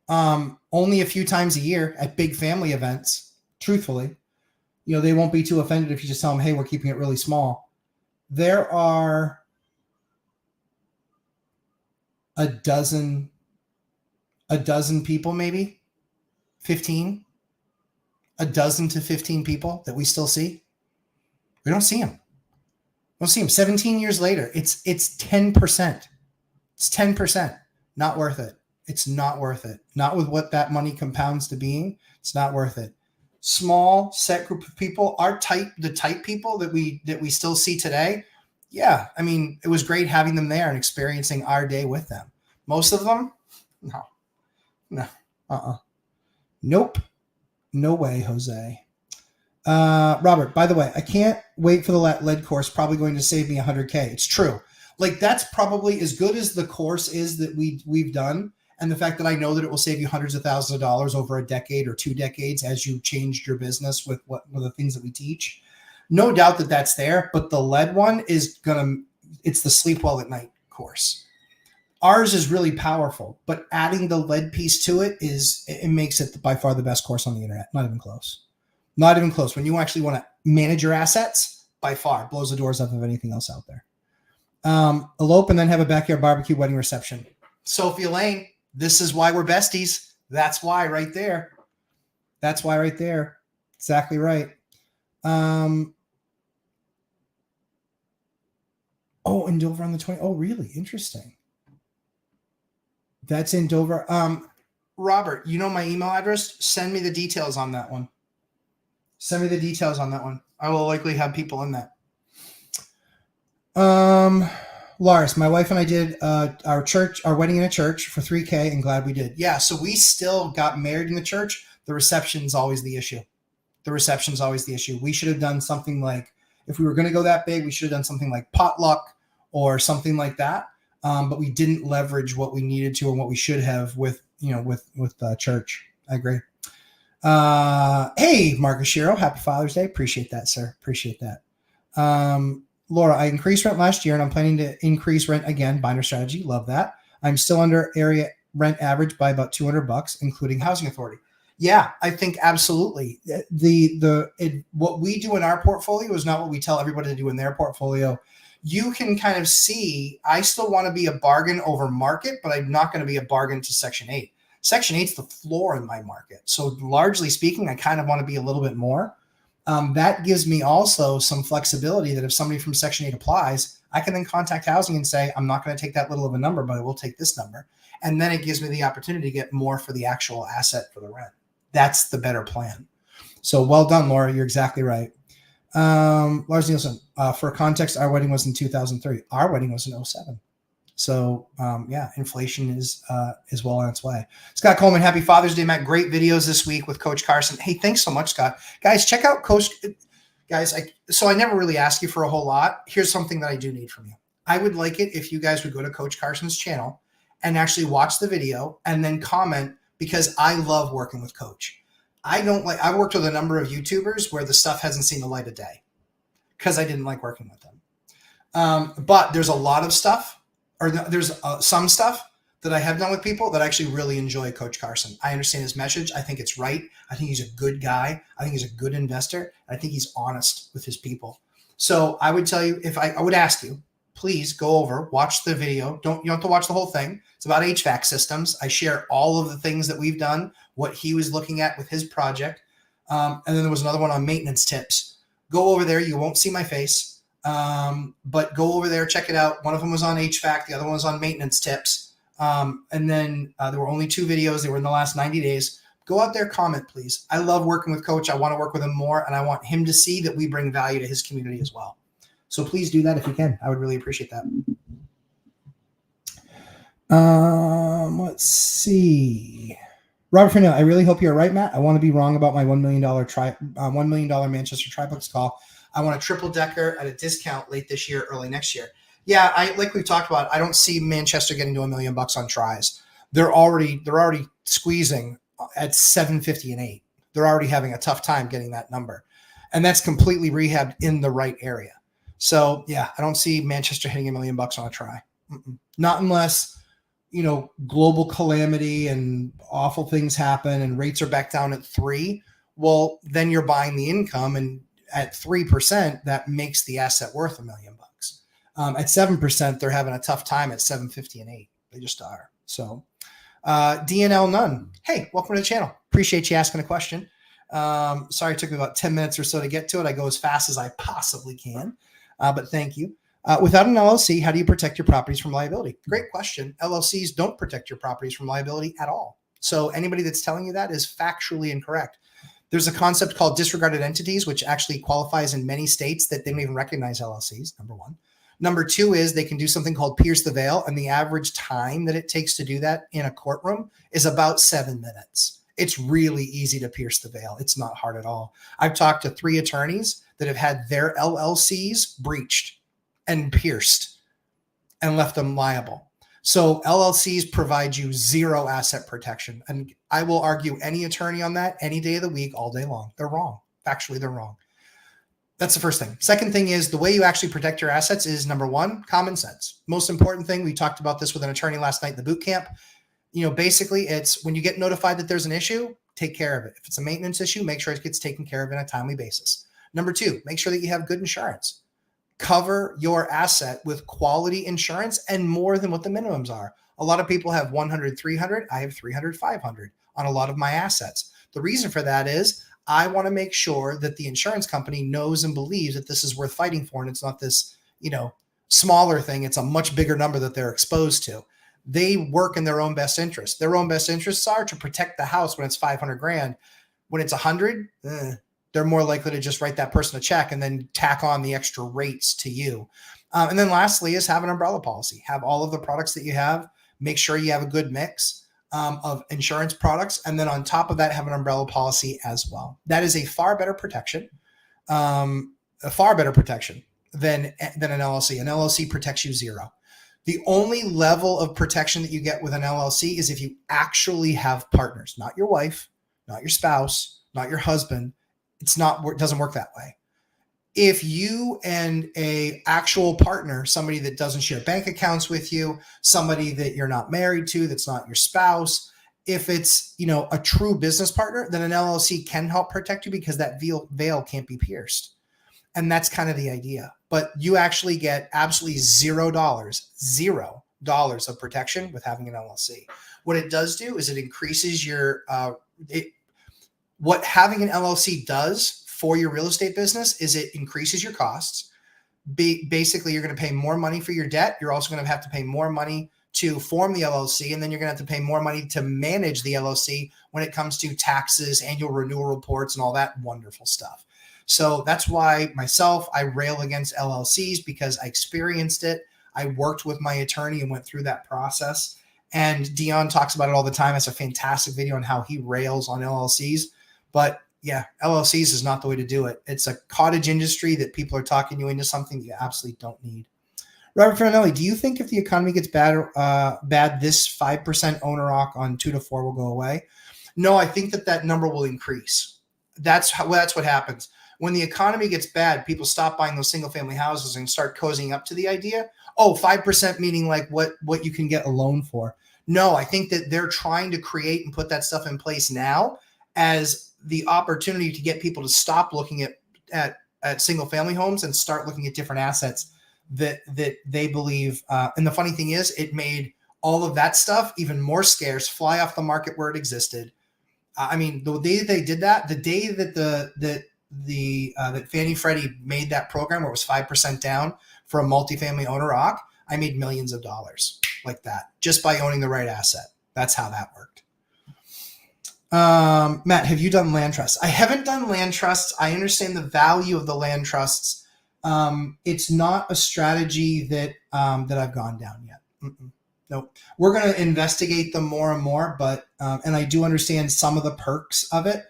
only a few times a year at big family events, truthfully, they won't be too offended if you just tell them, hey, we're keeping it really small. There are a dozen people, maybe 15, a dozen to 15 people that we still see. We don't see them. 17 years later. It's 10%. It's 10%. Not worth it. It's not worth it. Not with what that money compounds to being. It's not worth it. Small set group of people, the type people that we still see today. Yeah. I mean, it was great having them there and experiencing our day with them. Most of them, no. Nope. No way, Jose. Robert, by the way, I can't wait for the lead course. Probably going to save me $100K. It's true. Like that's probably as good as the course is that we've done. And the fact that I know that it will save you hundreds of thousands of dollars over a decade or 2 decades as you changed your business with the things that we teach. No doubt that that's there, but the lead one it's the sleep well at night course. Ours is really powerful, but adding the lead piece to it makes it by far the best course on the internet. Not even close. When you actually want to manage your assets, by far blows the doors up of anything else out there. Elope and then have a backyard barbecue wedding reception. Sophie Lane, this is why we're besties. That's why right there. Exactly right. Oh, in Dover on the 20th. Oh, really? Interesting. That's in Dover. Robert, you know my email address? Send me the details on that one. Send me the details on that one. I will likely have people in that. Lars, my wife and I did our wedding in a church for $3,000 and glad we did. Yeah, so we still got married in the church. The reception's always the issue. We should have done something like, if we were going to go that big, we should have done something like potluck or something like that. But we didn't leverage what we needed to and what we should have with church. I agree. Hey, Marcus Shiro, happy Father's Day. Appreciate that, sir. Appreciate that. Laura, I increased rent last year and I'm planning to increase rent again. Binder strategy. Love that. I'm still under area rent average by about $200, including housing authority. Yeah, I think absolutely. What we do in our portfolio is not what we tell everybody to do in their portfolio. You can kind of see, I still want to be a bargain over market, but I'm not going to be a bargain to Section 8. Section 8 is the floor in my market. So largely speaking, I kind of want to be a little bit more. That gives me also some flexibility that if somebody from Section 8 applies, I can then contact housing and say, I'm not going to take that little of a number, but I will take this number. And then it gives me the opportunity to get more for the actual asset for the rent. That's the better plan. So well done, Laura. You're exactly right. Lars Nielsen, for context, our wedding was in 2003. Our wedding was in 2007. So yeah, inflation is well on its way. Scott Coleman, happy Father's Day, Matt. Great videos this week with Coach Carson. Hey, thanks so much, Scott. Guys, check out Coach. Guys, so I never really ask you for a whole lot. Here's something that I do need from you. I would like it if you guys would go to Coach Carson's channel and actually watch the video and then comment, because I love working with Coach. I've worked with a number of YouTubers where the stuff hasn't seen the light of day because I didn't like working with them. But there's a lot of stuff, or there's some stuff that I have done with people that I actually really enjoy Coach Carson. I understand his message. I think it's right. I think he's a good guy. I think he's a good investor. I think he's honest with his people. So I would tell you, if I would ask you, please go over, watch the video. You don't have to watch the whole thing. It's about HVAC systems. I share all of the things that we've done, what he was looking at with his project. And then there was another one on maintenance tips. Go over there. You won't see my face, but go over there, check it out. One of them was on HVAC. The other one was on maintenance tips. And then there were only 2 videos. They were in the last 90 days. Go out there, comment, please. I love working with Coach. I want to work with him more, and I want him to see that we bring value to his community as well. So please do that if you can. I would really appreciate that. Let's see. Robert Fernell, I really hope you're right, Matt. I want to be wrong about my $1 million $1 million Manchester triplex call. I want a triple decker at a discount late this year, early next year. Yeah, like we've talked about, I don't see Manchester getting to $1 million on tries. They're already squeezing at 750 and 8. They're already having a tough time getting that number, and that's completely rehabbed in the right area. So yeah, I don't see Manchester hitting $1 million on a try. Not unless, global calamity and awful things happen and rates are back down at 3. Well, then you're buying the income, and at 3%, that makes the asset worth $1 million. At 7%, they're having a tough time at 750 and 8. They just are. So DNL Nunn, hey, welcome to the channel. Appreciate you asking a question. Sorry, it took me about 10 minutes or so to get to it. I go as fast as I possibly can. But thank you. Without an LLC, how do you protect your properties from liability? Great question. LLCs don't protect your properties from liability at all. So anybody that's telling you that is factually incorrect. There's a concept called disregarded entities, which actually qualifies in many states that they don't even recognize LLCs, number one. Number 2 is they can do something called pierce the veil, and the average time that it takes to do that in a courtroom is about 7 minutes. It's really easy to pierce the veil. It's not hard at all. I've talked to 3 attorneys that have had their LLCs breached and pierced and left them liable. So LLCs provide you 0 asset protection. And I will argue any attorney on that any day of the week, all day long. They're wrong. Factually, they're wrong. That's the first thing. Second thing is the way you actually protect your assets is, number 1, common sense. Most important thing, we talked about this with an attorney last night in the boot camp. Basically it's when you get notified that there's an issue, take care of it. If it's a maintenance issue, make sure it gets taken care of in a timely basis. Number 2, make sure that you have good insurance. Cover your asset with quality insurance and more than what the minimums are. A lot of people have 100, 300. I have 300, 500 on a lot of my assets. The reason for that is I want to make sure that the insurance company knows and believes that this is worth fighting for. And it's not this, smaller thing. It's a much bigger number that they're exposed to. They work in their own best interest. Their own best interests are to protect the house when it's 500 grand. When it's 100, they're more likely to just write that person a check and then tack on the extra rates to you. And then lastly is have an umbrella policy. Have all of the products that you have. Make sure you have a good mix of insurance products. And then on top of that, have an umbrella policy as well. That is a far better protection, than an LLC. An LLC protects you zero. The only level of protection that you get with an LLC is if you actually have partners, not your wife, not your spouse, not your husband. It doesn't work that way. If you and a actual partner, somebody that doesn't share bank accounts with you, somebody that you're not married to, that's not your spouse, if it's, a true business partner, then an LLC can help protect you because that veil can't be pierced. And that's kind of the idea. But you actually get absolutely $0 of protection with having an LLC. What it does do is it increases what having an LLC does for your real estate business is it increases your costs. Basically, you're going to pay more money for your debt. You're also going to have to pay more money to form the LLC, and then you're going to have to pay more money to manage the LLC when it comes to taxes, annual renewal reports, and all that wonderful stuff. So that's why I rail against LLCs because I experienced it. I worked with my attorney and went through that process. And Dion talks about it all the time. It's a fantastic video on how he rails on LLCs. But yeah, LLCs is not the way to do it. It's a cottage industry that people are talking you into something that you absolutely don't need. Robert Fernelli, do you think if the economy gets bad, this 5% owner occ on 2 to 4 will go away? No, I think that number will increase. That's what happens. When the economy gets bad, people stop buying those single family houses and start cozying up to the idea. 5% meaning like what you can get a loan for. No, I think that they're trying to create and put that stuff in place now as the opportunity to get people to stop looking at single family homes and start looking at different assets that they believe. And the funny thing is, it made all of that stuff even more scarce, fly off the market where it existed. The day that they did that, the day that that Fannie Freddie made that program where it was 5% down for a multifamily owner occ, I made millions of dollars like that just by owning the right asset. That's how that worked. Matt, have you done land trusts? I haven't done land trusts. I understand the value of the land trusts. It's not a strategy that I've gone down yet. Nope. We're going to investigate them more and more, but and I do understand some of the perks of it.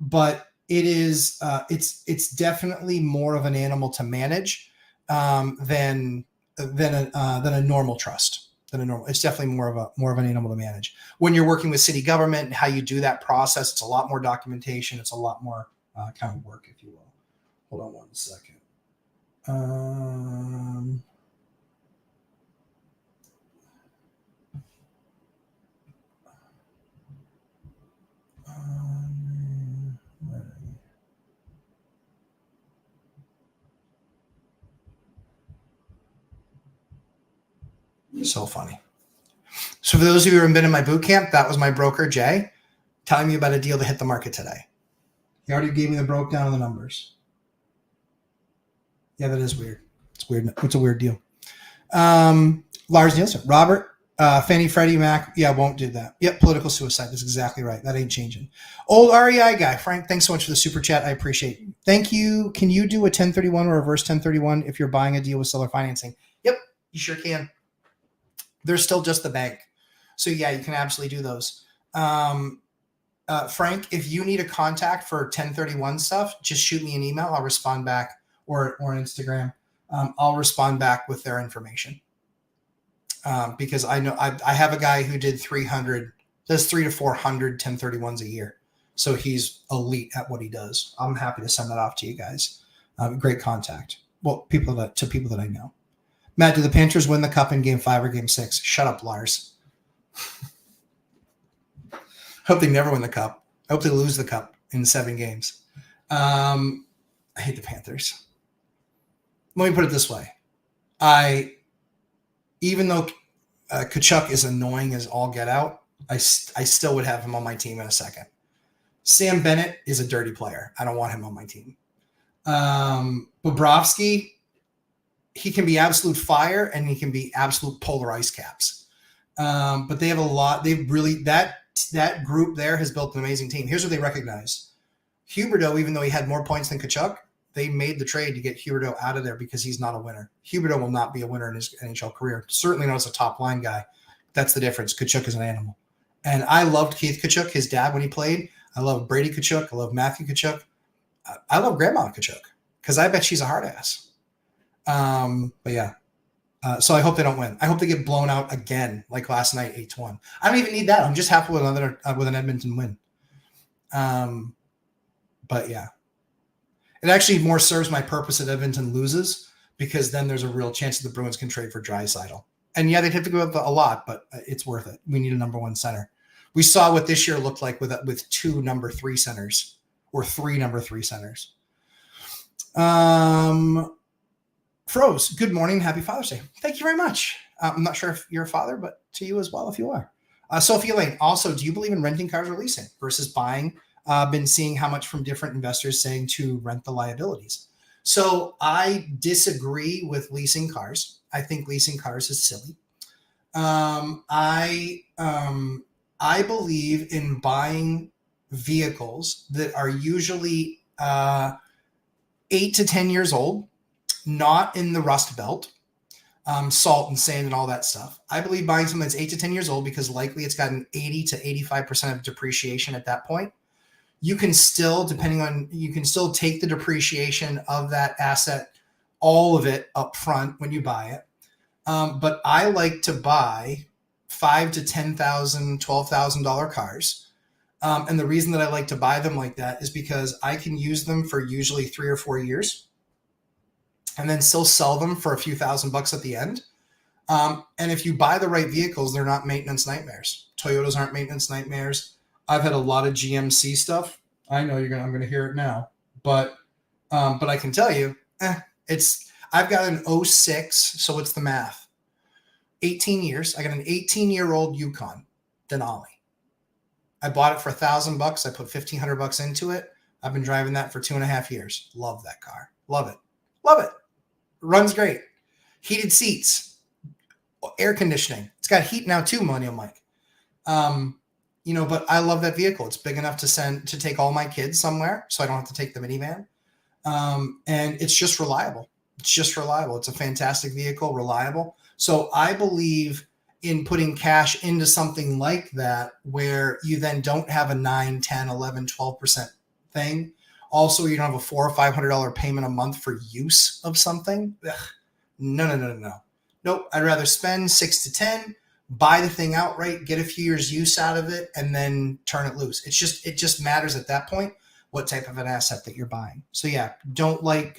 But it is it's definitely more of an animal to manage than a normal trust. It's definitely more of an animal to manage. When you're working with city government and how you do that process, it's a lot more documentation. It's a lot more kind of work, if you will. Hold on 1 second. So funny. So for those of you who have been in my boot camp, that was my broker, Jay, telling me about a deal that hit the market today. He already gave me the breakdown of the numbers. Yeah, that is weird. It's weird. It's a weird deal. Lars Nielsen, Robert, Fannie Freddie Mac. Yeah, won't do that. Yep, political suicide. That's exactly right. That ain't changing. Old REI guy, Frank, thanks so much for the super chat. I appreciate it. Thank you. Can you do a 1031 or reverse 1031 if you're buying a deal with seller financing? Yep, you sure can. They're still just the bank. So yeah, you can absolutely do those. Frank, if you need a contact for 1031 stuff, just shoot me an email. I'll respond back or an Instagram. I'll respond back with their information. Because I know I have a guy who does 300 to 400 1031s a year. So he's elite at what he does. I'm happy to send that off to you guys. Great contact. Well, people that I know. Matt, do the Panthers win the cup in game 5 or game 6? Shut up, Lars. Hope they never win the cup. I hope they lose the cup in 7 games. I hate the Panthers. Let me put it this way. Even though Kachuk is annoying as all get out, I still would have him on my team in a second. Sam Bennett is a dirty player. I don't want him on my team. Bobrovsky, he can be absolute fire and he can be absolute polar ice caps. But they have a lot. They've really that group there has built an amazing team. Here's what they recognize: Huberdeau, even though he had more points than Tkachuk, they made the trade to get Huberdeau out of there because he's not a winner. Huberdeau will not be a winner in his NHL career. Certainly not as a top line guy. That's the difference. Tkachuk is an animal. And I loved Keith Tkachuk, his dad, when he played. I love Brady Tkachuk. I love Matthew Tkachuk. I love Grandma Tkachuk because I bet she's a hard ass. But yeah. So I hope they don't win. I hope they get blown out again, like last night, 8-1. I don't even need that. I'm just happy with an Edmonton win. But yeah, it actually more serves my purpose that Edmonton loses because then there's a real chance that the Bruins can trade for Draisaitl. And yeah, they'd have to go up a lot, but it's worth it. We need a number one center. We saw what this year looked like with 2 number 3 centers or 3 number 3 centers. Froze, good morning. Happy Father's Day. Thank you very much. I'm not sure if you're a father, but to you as well if you are. Sophia Lane, also, do you believe in renting cars or leasing versus buying? Been seeing how much from different investors saying to rent the liabilities. So I disagree with leasing cars. I think leasing cars is silly. I believe in buying vehicles that are usually 8 to 10 years old, not in the rust belt, salt and sand and all that stuff. I believe buying something that's 8 to 10 years old because likely it's got an 80 to 85% of depreciation at that point. You can still take the depreciation of that asset, all of it up front when you buy it. But I like to buy $5,000 to $10,000, $12,000 cars. And the reason that I like to buy them like that is because I can use them for usually 3 or 4 years and then still sell them for a few $1,000s at the end. And if you buy the right vehicles, they're not maintenance nightmares. Toyotas aren't maintenance nightmares. I've had a lot of GMC stuff. I know I'm going to hear it now, but I can tell you, I've got an 06. So what's the math? 18 years. I got an 18-year-old Yukon Denali. I bought it for $1,000. I put $1,500 into it. I've been driving that for 2.5 years. Love that car. Love it. Love it. Runs great. Heated seats, air conditioning. It's got heat now too, Millennial Mike. But I love that vehicle. It's big enough to take all my kids somewhere, so I don't have to take the minivan. And it's just reliable. It's a fantastic vehicle, reliable. So I believe in putting cash into something like that where you then don't have a 9, 10, 11, 12% thing. Also, you don't have a $400 or $500 payment a month for use of something. Ugh. No. Nope. I'd rather spend 6 to 10, buy the thing outright, get a few years use out of it, and then turn it loose. It just matters at that point what type of an asset that you're buying. So yeah, don't like.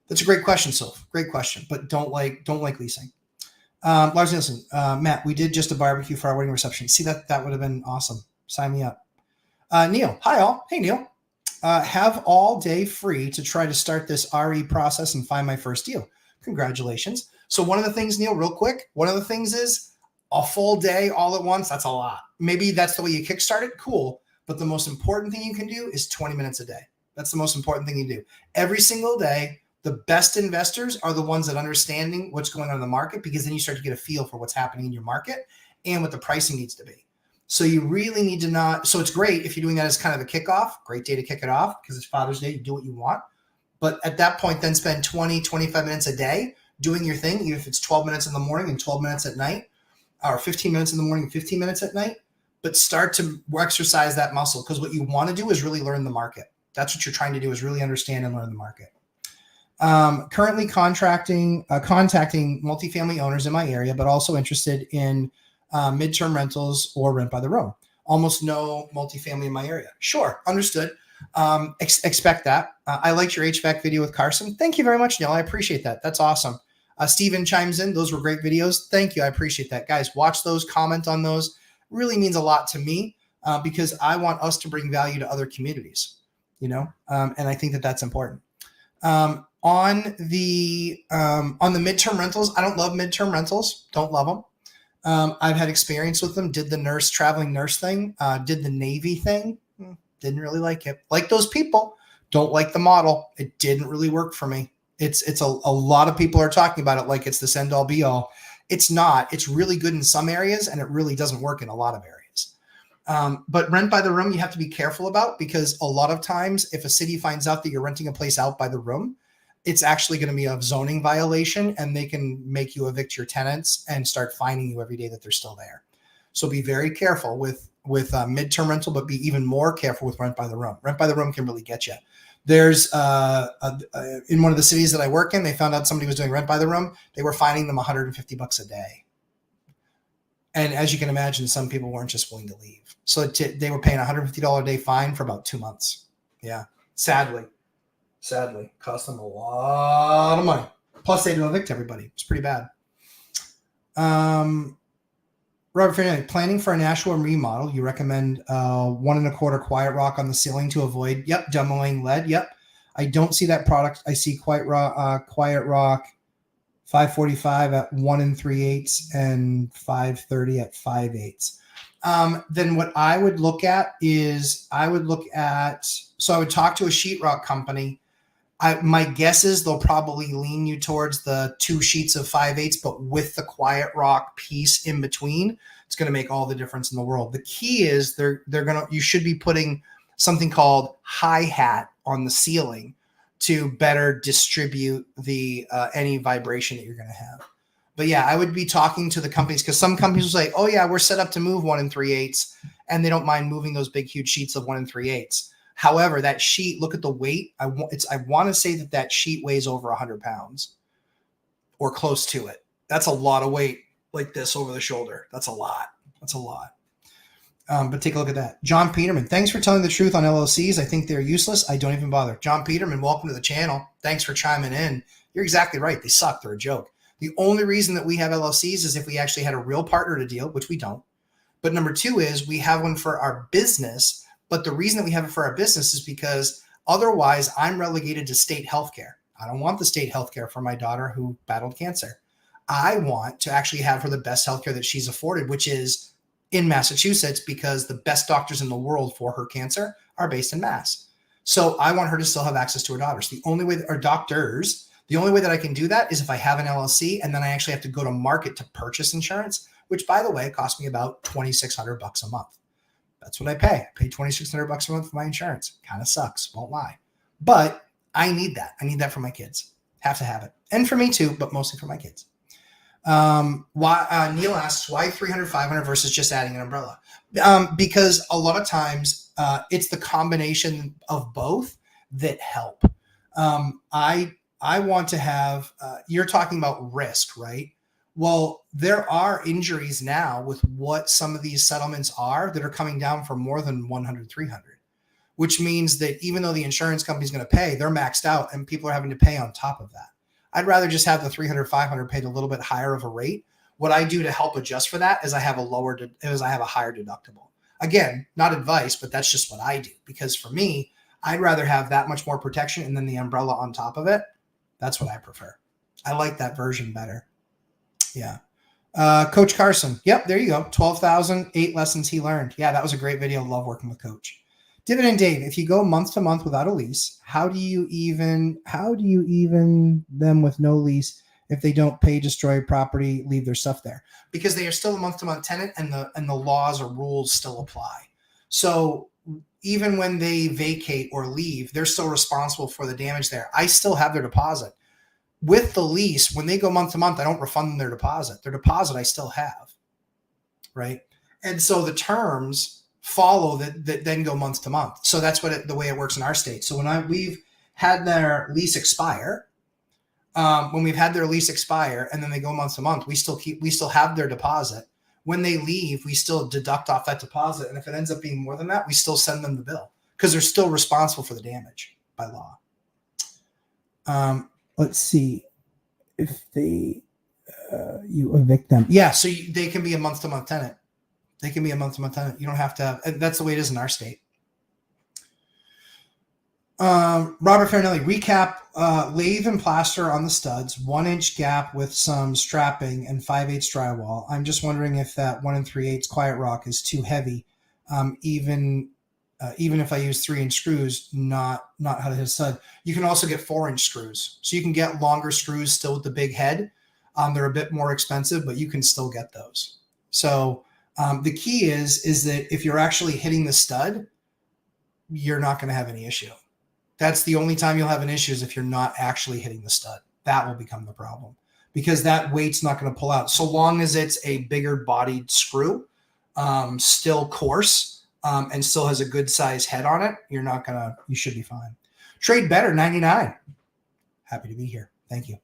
That's a great question, Soph. Great question, but don't like leasing. Lars Nielsen, Matt, we did just a barbecue for our wedding reception. See that would have been awesome. Sign me up. Neil, hi all. Hey Neil. Have all day free to try to start this RE process and find my first deal. Congratulations. So one of the things, Neil, real quick, one of the things is a full day all at once. That's a lot. Maybe that's the way you kickstart it. Cool. But the most important thing you can do is 20 minutes a day. That's the most important thing you do. Every single day, the best investors are the ones that understanding what's going on in the market, because then you start to get a feel for what's happening in your market and what the pricing needs to be. So you really need to so it's great if you're doing that as kind of a kickoff, great day to kick it off because it's Father's Day, you do what you want. But at that point, then spend 20, 25 minutes a day doing your thing, even if it's 12 minutes in the morning and 12 minutes at night, or 15 minutes in the morning and 15 minutes at night, but start to exercise that muscle, because what you want to do is really learn the market. That's what you're trying to do, is really understand and learn the market. Currently contacting multifamily owners in my area, but also interested in midterm rentals or rent by the room. Almost no multifamily in my area. Sure, understood. Expect that. I liked your HVAC video with Carson. Thank you very much, Neil. I appreciate that. That's awesome. Steven chimes in. Those were great videos. Thank you. I appreciate that. Guys, watch those, comment on those. Really means a lot to me because I want us to bring value to other communities, and I think that that's important. On the midterm rentals, I don't love midterm rentals. Don't love them. I've had experience with them. Did the traveling nurse thing. Did the Navy thing. Didn't really like it. Like those people, don't like the model. It didn't really work for me. It's a lot of people are talking about it like it's this end all be all. It's not. It's really good in some areas, and it really doesn't work in a lot of areas. But rent by the room, you have to be careful about, because a lot of times if a city finds out that you're renting a place out by the room, it's actually going to be a zoning violation, and they can make you evict your tenants and start fining you every day that they're still there. So be very careful with midterm rental, but be even more careful with rent by the room. Rent by the room can really get you. There's in one of the cities that I work in, they found out somebody was doing rent by the room. They were fining them $150 a day. And as you can imagine, some people weren't just willing to leave. So they were paying $150 a day fine for about 2 months. Yeah. Sadly, cost them a lot of money. Plus they had to evict everybody. It's pretty bad. Robert Fernandez, planning for a Nashua remodel. You recommend 1 1/4 Quiet Rock on the ceiling to avoid, demoing lead. Yep. I don't see that product. I see Quiet Rock 545 at 1 3/8 and 530 at 5/8. Then what I would look at is I would talk to a sheetrock company. My guess is they'll probably lean you towards the 2 sheets of 5/8, but with the Quiet Rock piece in between. It's going to make all the difference in the world. The key is you should be putting something called hi-hat on the ceiling to better distribute the any vibration that you're going to have. But yeah, I would be talking to the companies, because some companies will say, oh yeah, we're set up to move 1 3/8, and they don't mind moving those big, huge sheets of 1 3/8. However, that sheet, look at the weight. I want to say that sheet weighs over 100 pounds or close to it. That's a lot of weight like this over the shoulder. That's a lot. But take a look at that. John Peterman, thanks for telling the truth on LLCs. I think they're useless. I don't even bother. John Peterman, welcome to the channel. Thanks for chiming in. You're exactly right. They suck. They're a joke. The only reason that we have LLCs is if we actually had a real partner to deal, which we don't. But number 2 is we have one for our business. But the reason that we have it for our business is because otherwise I'm relegated to state healthcare. I don't want the state healthcare for my daughter who battled cancer. I want to actually have her the best healthcare that she's afforded, which is in Massachusetts, because the best doctors in the world for her cancer are based in Mass. So I want her to still have access to her daughters. The only way that I can do that is if I have an LLC, and then I actually have to go to market to purchase insurance, which, by the way, costs me about $2,600 a month. That's what I pay. I pay $2,600 a month for my insurance. Kind of sucks, won't lie. But I need that. I need that for my kids. Have to have it. And for me too, but mostly for my kids. Neil asks, why 300, 500 versus just adding an umbrella? Because a lot of times it's the combination of both that help. I want to have, you're talking about risk, right? Well, there are injuries now with what some of these settlements are that are coming down for more than 100, 300, which means that even though the insurance company is going to pay, they're maxed out and people are having to pay on top of that. I'd rather just have the 300, 500 paid a little bit higher of a rate. What I do to help adjust for that is I have a higher deductible. Again, not advice, but that's just what I do, because for me, I'd rather have that much more protection and then the umbrella on top of it. That's what I prefer. I like that version better. Yeah. Coach Carson. Yep. There you go. 12,000, 8 lessons he learned. Yeah. That was a great video. Love working with Coach. Dividend Dave. If you go month to month without a lease, how do you even them with no lease if they don't pay, destroy property, leave their stuff there? Because they are still a month to month tenant, and the laws or rules still apply. So even when they vacate or leave, they're still responsible for the damage there. I still have their deposit. With the lease, when they go month to month, I don't refund them their deposit. Their deposit I still have, right? And so the terms follow that then go month to month. So that's the way it works in our state. So when we've had their lease expire, and then they go month to month, we still have their deposit. When they leave, we still deduct off that deposit. And if it ends up being more than that, we still send them the bill because they're still responsible for the damage by law. Let's see if you evict them. Yeah, so they can be a month-to-month tenant. You don't have to have, that's the way it is in our state. Robert Farinelli, recap, lathe and plaster on the studs, 1-inch gap with some strapping and 5/8 drywall. I'm just wondering if that 1 3/8 Quiet Rock is too heavy, even even if I use 3-inch screws, not how to hit a stud. You can also get 4-inch screws. So you can get longer screws still with the big head. They're a bit more expensive, but you can still get those. So the key is that if you're actually hitting the stud, you're not going to have any issue. That's the only time you'll have an issue is if you're not actually hitting the stud. That will become the problem because that weight's not going to pull out. So long as it's a bigger bodied screw, still coarse, and still has a good size head on it, you should be fine. Trade Better 99. Happy to be here. Thank you.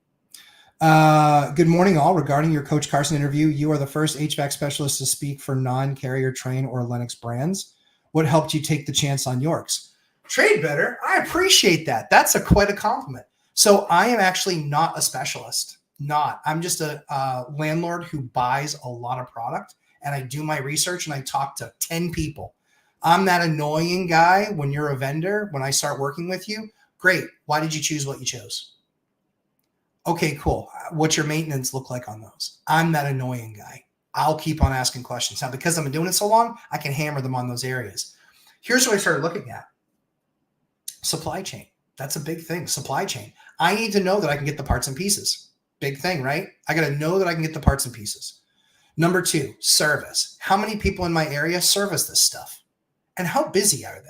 Good morning, all. Regarding your Coach Carson interview, you are the first HVAC specialist to speak for non-Carrier, Trane, or Lennox brands. What helped you take the chance on Yorks? Trade Better. I appreciate that. That's quite a compliment. So I am actually not a specialist. I'm just a landlord who buys a lot of product, and I do my research and I talk to 10 people. I'm that annoying guy when you're a vendor, when I start working with you. Great. Why did you choose what you chose? Okay, cool. What's your maintenance look like on those? I'm that annoying guy. I'll keep on asking questions. Now, because I've been doing it so long, I can hammer them on those areas. Here's what I started looking at. Supply chain. That's a big thing. Supply chain. I need to know that I can get the parts and pieces. Big thing, right? I got to know that I can get the parts and pieces. Number 2, service. How many people in my area service this stuff? And how busy are they?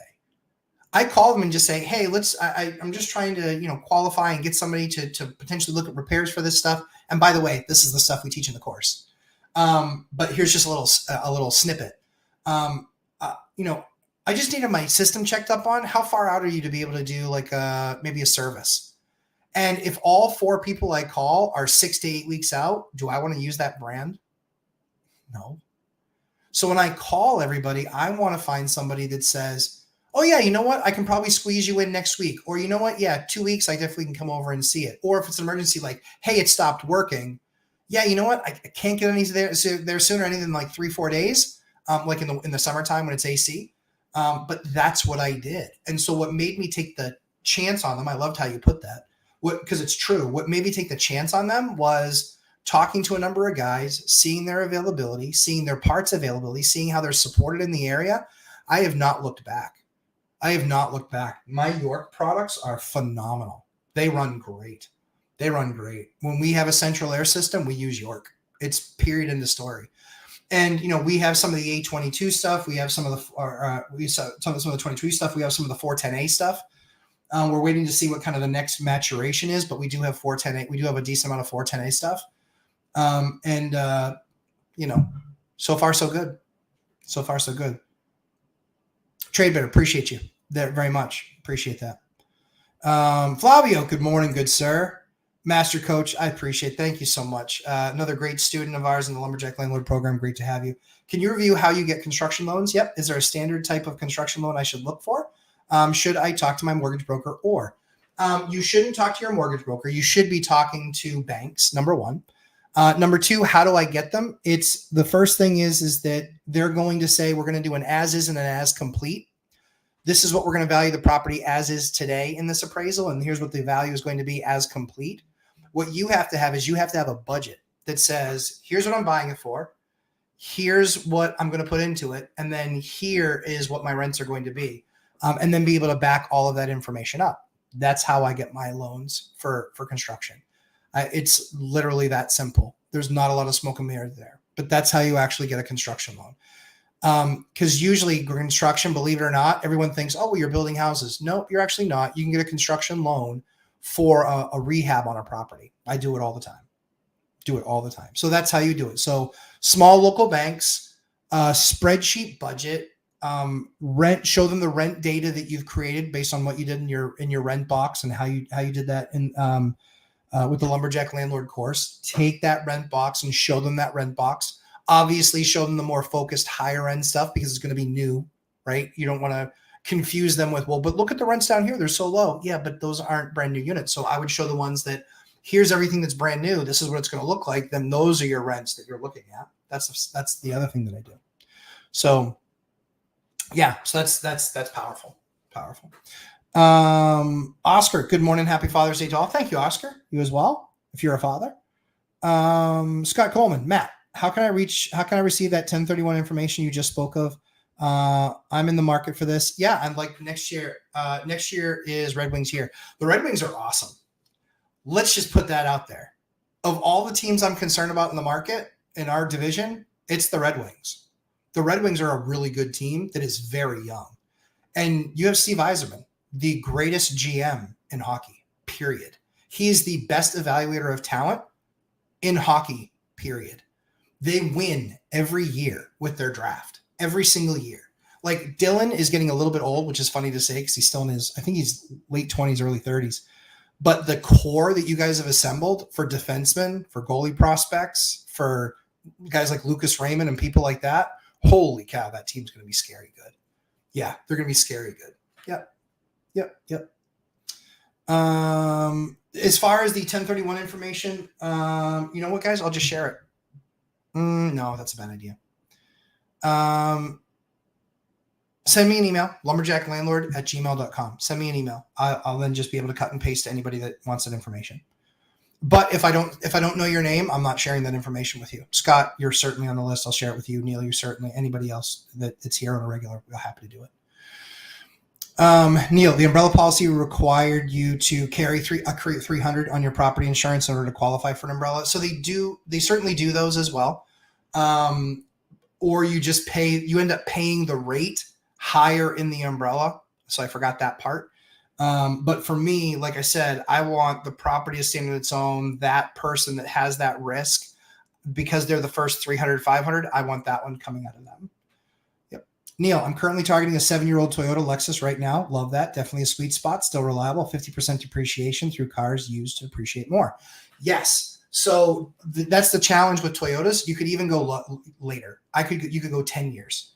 I call them and just say, hey, I'm just trying to, qualify and get somebody to potentially look at repairs for this stuff. And by the way, this is the stuff we teach in the course. But here's just a little snippet. I just needed my system checked up on. How far out are you to be able to do maybe a service? And if all 4 people I call are 6 to 8 weeks out, do I want to use that brand? No. So when I call everybody, I want to find somebody that says, oh yeah, you know what? I can probably squeeze you in next week. Or you know what? Yeah, 2 weeks, I definitely can come over and see it. Or if it's an emergency, like, hey, it stopped working. Yeah, you know what? I can't get any there sooner, anything than 3-4 days, like in the summertime when it's AC. But that's what I did. And so what made me take the chance on them, I loved how you put that, because it's true. What made me take the chance on them was talking to a number of guys, seeing their availability, seeing their parts availability, seeing how they're supported in the area. I have not looked back. My York products are phenomenal. They run great. When we have a central air system, we use York. It's period in the story. And we have some of the A22 stuff. We have some of the 22 stuff. We have some of the 410A stuff. We're waiting to see what kind of the next maturation is, but we do have 410A. We do have a decent amount of 410A stuff. So far so good. Trade Better, appreciate you very much. Appreciate that. Flavio, good morning, good sir. Master Coach, I appreciate it. Thank you so much. Another great student of ours in the Lumberjack Landlord Program. Great to have you. Can you review how you get construction loans? Yep. Is there a standard type of construction loan I should look for? Should I talk to my mortgage broker? Or you shouldn't talk to your mortgage broker. You should be talking to banks, number 1. Number 2, how do I get them? It's the first thing is that they're going to say we're going to do an as is and an as complete. This is what we're going to value the property as is today in this appraisal, and here's what the value is going to be as complete. What you have to have is you have to have a budget that says, here's what I'm buying it for. Here's what I'm going to put into it. And then here is what my rents are going to be. And then be able to back all of that information up. That's how I get my loans for construction. It's literally that simple. There's not a lot of smoke and mirrors there, but that's how you actually get a construction loan. Because usually construction, believe it or not, everyone thinks, oh, well, you're building houses. No, you're actually not. You can get a construction loan for a rehab on a property. I do it all the time. So that's how you do it. So small local banks, spreadsheet budget, rent, show them the rent data that you've created based on what you did in your rent box and how you did that with the Lumberjack Landlord course. Take that rent box and show them that rent box. Obviously show them the more focused higher end stuff because it's going to be new, right? You don't want to confuse them with, well, but look at the rents down here. They're so low. Yeah, but those aren't brand new units. So I would show the ones that here's everything that's brand new. This is what it's going to look like. Then those are your rents that you're looking at. That's the other thing that I do. So yeah, so that's powerful. Oscar, good morning. Happy Father's Day to all. Thank you, Oscar. You as well, if you're a father. Scott Coleman, Matt, how can I receive that 1031 information you just spoke of I'm in the market for this. Yeah, I'm like next year. Next year is Red Wings here. The Red Wings are awesome. Let's just put that out there. Of all the teams I'm concerned about in the market in our division, it's the Red Wings. The Red Wings are a really good team that is very young. And you have Steve Yzerman, the greatest GM in hockey, period. He's the best evaluator of talent in hockey, period. They win every year with their draft, every single year. Like Dylan is getting a little bit old, which is funny to say because he's still in his, I think he's late 20s, early 30s. But the core that you guys have assembled for defensemen, for goalie prospects, for guys like Lucas Raymond and people like that, holy cow, that team's going to be scary good. Yeah, they're going to be scary good. Yep. As far as the 1031 information, you know what, guys? I'll just share it. No, that's a bad idea. Send me an email, lumberjacklandlord@gmail.com. Send me an email. I'll then just be able to cut and paste to anybody that wants that information. But if I don't know your name, I'm not sharing that information with you. Scott, you're certainly on the list. I'll share it with you. Neil, you're certainly, anybody else that's here on a regular, we're happy to do it. Neil, the umbrella policy required you to carry 300 on your property insurance in order to qualify for an umbrella. So they certainly do those as well. Or you just you end up paying the rate higher in the umbrella. So I forgot that part. But for me, like I said, I want the property to stand on its own. That person that has that risk, because they're the first 300, 500, I want that one coming out of them. Yep. Neil, I'm currently targeting a 7-year-old Toyota Lexus right now. Love that. Definitely a sweet spot. Still reliable. 50% depreciation through cars used to appreciate more. Yes. So that's the challenge with Toyotas. You could even go later. You could go 10 years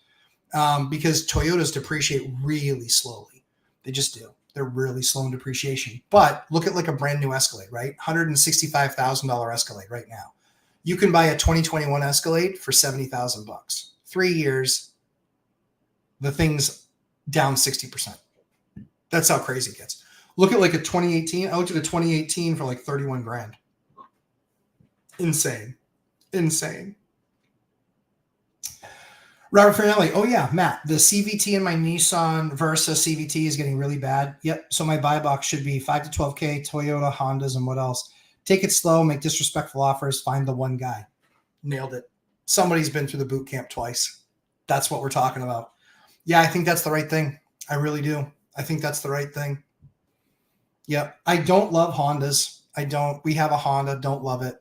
because Toyotas depreciate really slowly. They just do. They're really slow in depreciation. But look at like a brand new Escalade, right? $165,000 Escalade right now. You can buy a 2021 Escalade for $70,000. 3 years, the thing's down 60%. That's how crazy it gets. Look at like a 2018. I looked at a 2018 for like 31 grand. Insane. Robert Farinelli. Oh yeah, Matt, the CVT in my Nissan Versa CVT is getting really bad. Yep. So my buy box should be 5 to 12K, Toyota, Hondas, and what else? Take it slow, make disrespectful offers, find the one guy. Nailed it. Somebody's been through the boot camp twice. That's what we're talking about. Yeah, I think that's the right thing. I really do. I think that's the right thing. Yep. I don't love Hondas. I don't. We have a Honda. Don't love it.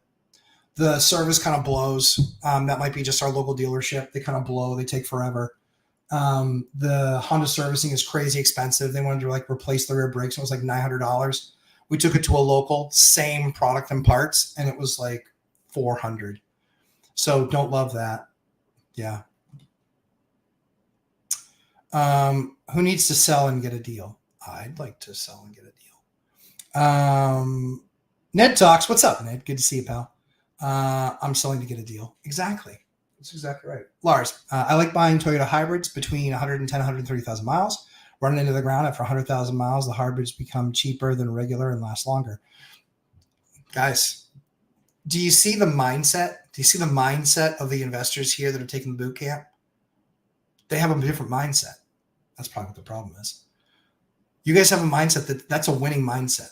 The service kind of blows. That might be just our local dealership. They kind of blow. They take forever. The Honda servicing is crazy expensive. They wanted to like replace the rear brakes. It was like $900. We took it to a local, same product and parts, and it was like $400. So don't love that. Yeah. Who needs to sell and get a deal? I'd like to sell and get a deal. Ned talks. What's up, Ned? Good to see you, pal. I'm selling to get a deal. Exactly. That's exactly right. Lars, I like buying Toyota hybrids between 110 and 130,000 miles. Running into the ground after 100,000 miles, the hybrids become cheaper than regular and last longer. Guys, do you see the mindset? Do you see the mindset of the investors here that are taking the boot camp? They have a different mindset. That's probably what the problem is. You guys have a mindset that's a winning mindset.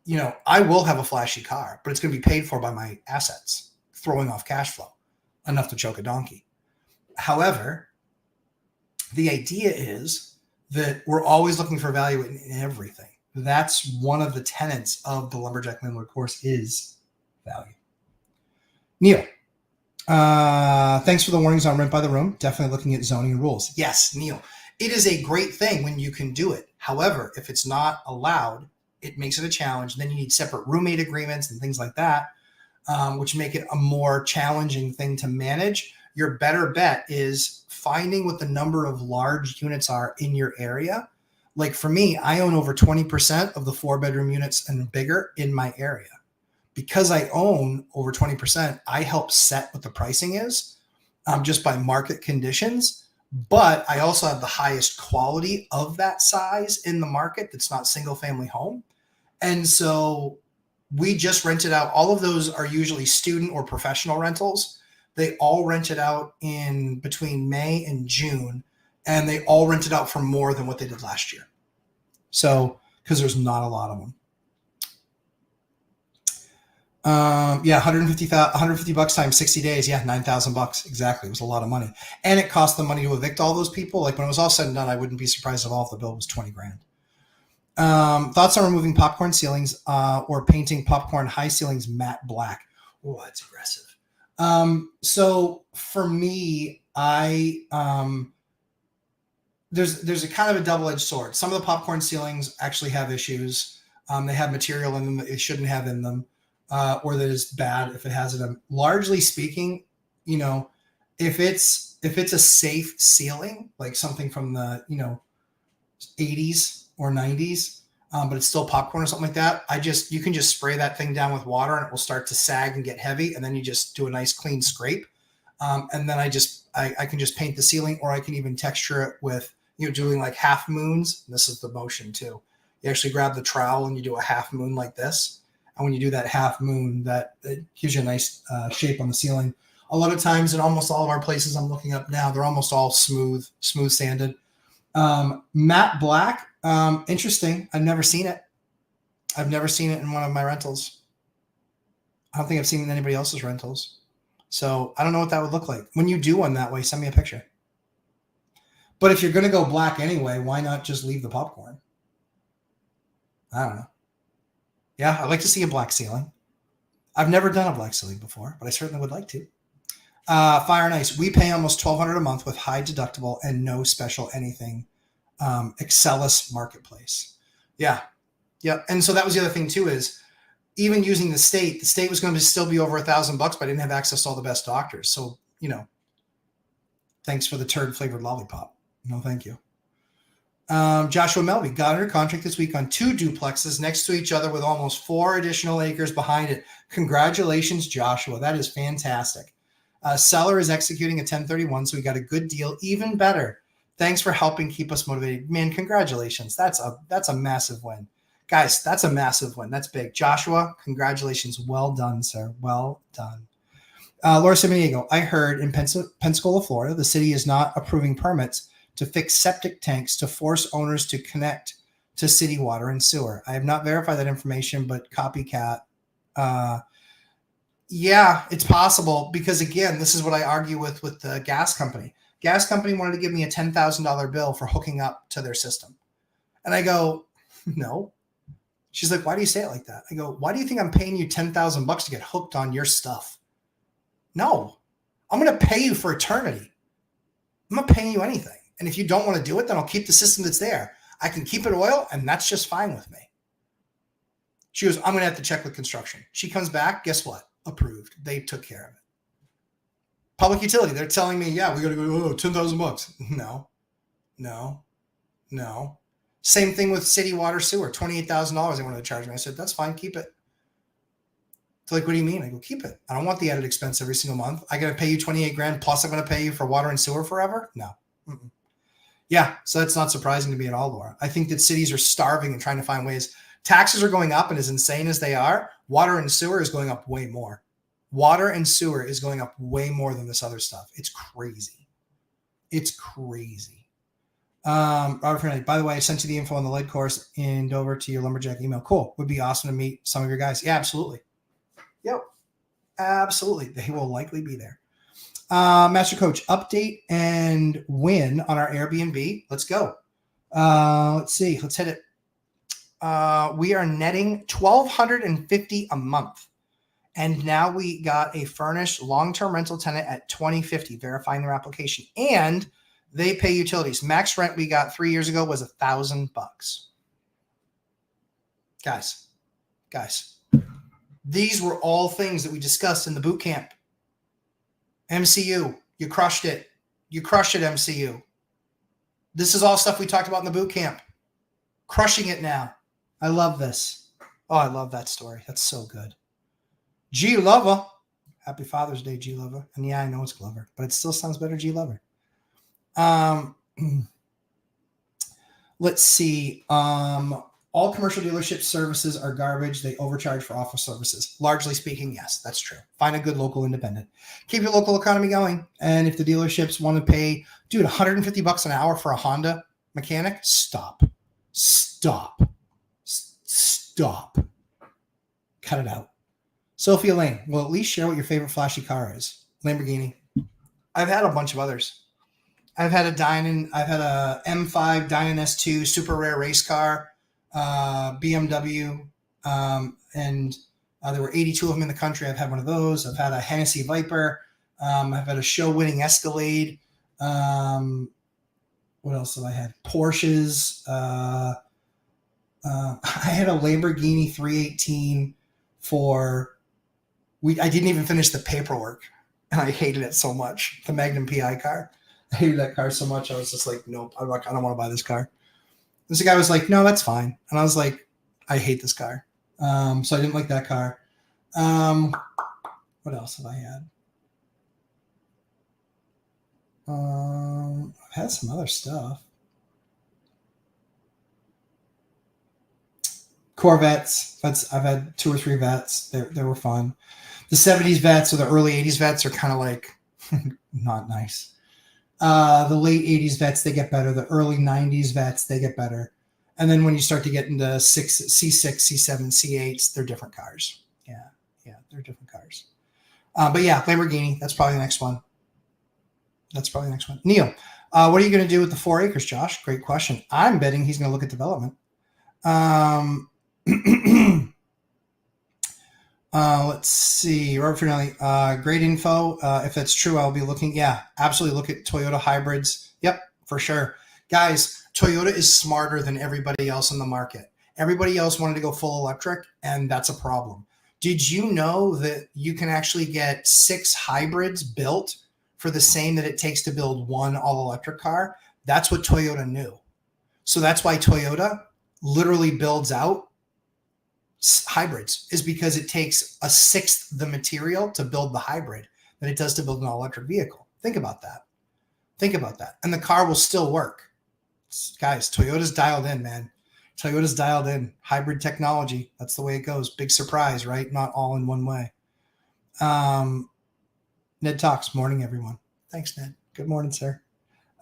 You know, I will have a flashy car, but it's going to be paid for by my assets, throwing off cash flow, enough to choke a donkey. However, the idea is that we're always looking for value in everything. That's one of the tenets of the Lumberjack Landlord course is value. Neil, thanks for the warnings on Rent by the Room. Definitely looking at zoning and rules. Yes, Neil, it is a great thing when you can do it. However, if it's not allowed, it makes it a challenge. Then you need separate roommate agreements and things like that, which make it a more challenging thing to manage. Your better bet is finding what the number of large units are in your area. Like for me, I own over 20% of the 4-bedroom units and bigger in my area. Because I own over 20%, I help set what the pricing is just by market conditions. But I also have the highest quality of that size in the market that's not single family home. And so we just rented out. All of those are usually student or professional rentals. They all rented out in between May and June and they all rented out for more than what they did last year. So, because there's not a lot of them. Yeah, 150 bucks times 60 days. Yeah, $9,000 exactly. It was a lot of money, and it cost them money to evict all those people. Like when it was all said and done, I wouldn't be surprised if all of the bill was 20 grand. Thoughts on removing popcorn ceilings or painting popcorn high ceilings matte black? Oh, that's aggressive. So for me, there's a kind of a double-edged sword. Some of the popcorn ceilings actually have issues. They have material in them that it shouldn't have in them. Or that is bad if it has it. Largely speaking, if it's a safe ceiling, like something from the 80s or 90s, but it's still popcorn or something like that, you can just spray that thing down with water and it will start to sag and get heavy, and then you just do a nice clean scrape, and then I can just paint the ceiling, or I can even texture it with doing like half moons. This is the motion too. You actually grab the trowel and you do a half moon like this. And when you do that half moon, it gives you a nice shape on the ceiling. A lot of times in almost all of our places I'm looking up now, they're almost all smooth sanded. Matte black, interesting. I've never seen it. I've never seen it in one of my rentals. I don't think I've seen it in anybody else's rentals. So I don't know what that would look like. When you do one that way, send me a picture. But if you're going to go black anyway, why not just leave the popcorn? I don't know. Yeah, I'd like to see a black ceiling. I've never done a black ceiling before, but I certainly would like to. Fire and Ice. We pay almost $1,200 a month with high deductible and no special anything. Excellus Marketplace. Yeah. And so that was the other thing too, is even using the state was going to still be over $1,000, but I didn't have access to all the best doctors. So, thanks for the turd flavored lollipop. No, thank you. Joshua Melby got under contract this week on 2 duplexes next to each other with almost 4 additional acres behind it. Congratulations, Joshua. That is fantastic. Seller is executing a 1031, so we got a good deal. Even better. Thanks for helping keep us motivated. Man, congratulations. That's a massive win. Guys, that's a massive win. That's big. Joshua, congratulations. Well done, sir. Well done. Laura Samaniego, I heard in Pensacola, Florida, the city is not approving permits to fix septic tanks to force owners to connect to city water and sewer. I have not verified that information, but copycat. Yeah, it's possible, because again, this is what I argue with the gas company. Gas company wanted to give me a $10,000 bill for hooking up to their system. And I go, no. She's like, why do you say it like that? I go, why do you think I'm paying you $10,000 to get hooked on your stuff? No, I'm going to pay you for eternity. I'm not paying you anything. And if you don't want to do it, then I'll keep the system that's there. I can keep it oil, and that's just fine with me. She goes, I'm going to have to check with construction. She comes back. Guess what? Approved. They took care of it. Public utility. They're telling me, yeah, we got to go, $10,000. No. Same thing with city water sewer. $28,000 they wanted to charge me. I said, that's fine. Keep it. They're like, what do you mean? I go, keep it. I don't want the added expense every single month. I got to pay you 28 grand plus I'm going to pay you for water and sewer forever? No. Mm-mm. Yeah, so that's not surprising to me at all, Laura. I think that cities are starving and trying to find ways. Taxes are going up, and as insane as they are, water and sewer is going up way more. Water and sewer is going up way more than this other stuff. It's crazy. Robert Fernandez, by the way, I sent you the info on the lead course and over to your Lumberjack email. Cool. Would be awesome to meet some of your guys. Yeah, absolutely. Yep. Absolutely. They will likely be there. Master Coach, update and win on our Airbnb. Let's go. Let's see. Let's hit it. We are netting $1,250 a month. And now we got a furnished long-term rental tenant at $2,050, verifying their application. And they pay utilities. Max rent we got 3 years ago was $1,000. Guys, these were all things that we discussed in the boot camp. MCU, you crushed it. You crushed it, MCU. This is all stuff we talked about in the boot camp. Crushing it now. I love this. Oh, I love that story. That's so good. G Lover. Happy Father's Day, G Lover. And yeah, I know it's Glover, but it still sounds better, G Lover. Let's see. All commercial dealership services are garbage. They overcharge for office services. Largely speaking, yes, that's true. Find a good local independent. Keep your local economy going. And if the dealerships want to pay, dude, $150 an hour for a Honda mechanic, stop. Cut it out. Sophia Lane, well, at least share what your favorite flashy car is. Lamborghini. I've had a bunch of others. I've had a M5 Dynan S2 super rare race car. BMW, and there were 82 of them in the country. I've had one of those. I've had a Hennessy Viper. I've had a show-winning Escalade. What else have I had? Porsches. I had a Lamborghini 318 I didn't even finish the paperwork, and I hated it so much. The Magnum PI car. I hated that car so much. I was just like, nope, I don't want to buy this car. This guy was like, no, that's fine. And I was like, I hate this car. So I didn't like that car. What else have I had? I've had some other stuff. Corvettes. I've had 2 or 3 Vets. They were fun. The 70s Vets or the early 80s Vets are kind of like not nice. The late 80s Vets, they get better. The early 90s Vets, they get better. And then when you start to get into C6, C7, C8s, they're different cars. Yeah, they're different cars. But yeah, Lamborghini, that's probably the next one. Neil, what are you going to do with the 4 acres, Josh? Great question. I'm betting he's going to look at development. Let's see. Robert Fernelli, great info. If that's true, I'll be looking. Yeah, absolutely. Look at Toyota hybrids. Yep, for sure. Guys, Toyota is smarter than everybody else in the market. Everybody else wanted to go full electric, and that's a problem. Did you know that you can actually get 6 hybrids built for the same that it takes to build one all-electric car? That's what Toyota knew. So that's why Toyota literally builds out hybrids, is because it takes 1/6 the material to build the hybrid than it does to build an all-electric vehicle. Think about that. And the car will still work. Guys, Toyota's dialed in, man. Toyota's dialed in. Hybrid technology. That's the way it goes. Big surprise, right? Not all in one way. Ned Talks. Morning, everyone. Thanks, Ned. Good morning, sir.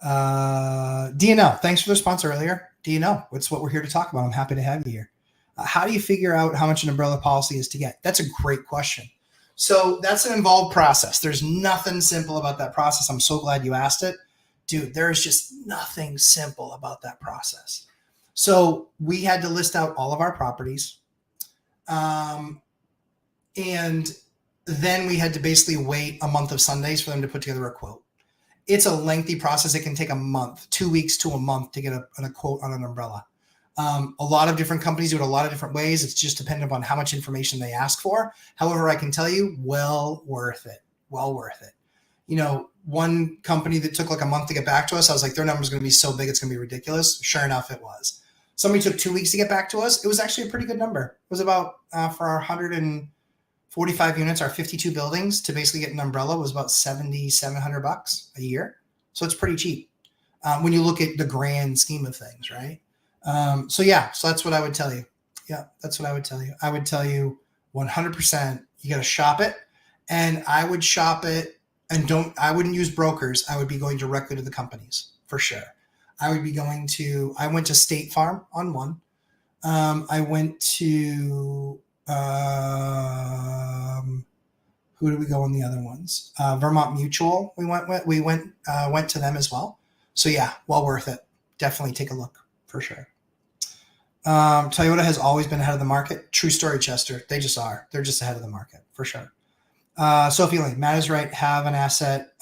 DNL. Thanks for the response earlier. DNL. It's what we're here to talk about. I'm happy to have you here. How do you figure out how much an umbrella policy is to get? That's a great question. So that's an involved process. There's nothing simple about that process. I'm so glad you asked it. Dude, there is just nothing simple about that process. So we had to list out all of our properties. And then we had to basically wait a month of Sundays for them to put together a quote. It's a lengthy process. It can take a month, 2 weeks to a month to get a quote on an umbrella. A lot of different companies do it a lot of different ways. It's just dependent upon how much information they ask for. However, I can tell you, well worth it. You know, one company that took like a month to get back to us, I was like, their number's going to be so big, it's going to be ridiculous. Sure enough, it was. Somebody took 2 weeks to get back to us. It was actually a pretty good number. It was about, for our 145 units, our 52 buildings, to basically get an umbrella was about $7,700 a year. So it's pretty cheap when you look at the grand scheme of things, right? So that's what I would tell you. Yeah, that's what I would tell you. I would tell you 100%, you got to shop it. And I would shop it and I wouldn't use brokers. I would be going directly to the companies for sure. I went to State Farm on one. I went to, who did we go on the other ones? Vermont Mutual. We went to them as well. So yeah, well worth it. Definitely take a look for sure. Toyota has always been ahead of the market. True story, Chester. They just are. They're just ahead of the market for sure. Sophie Lane, Matt is right. Have an asset,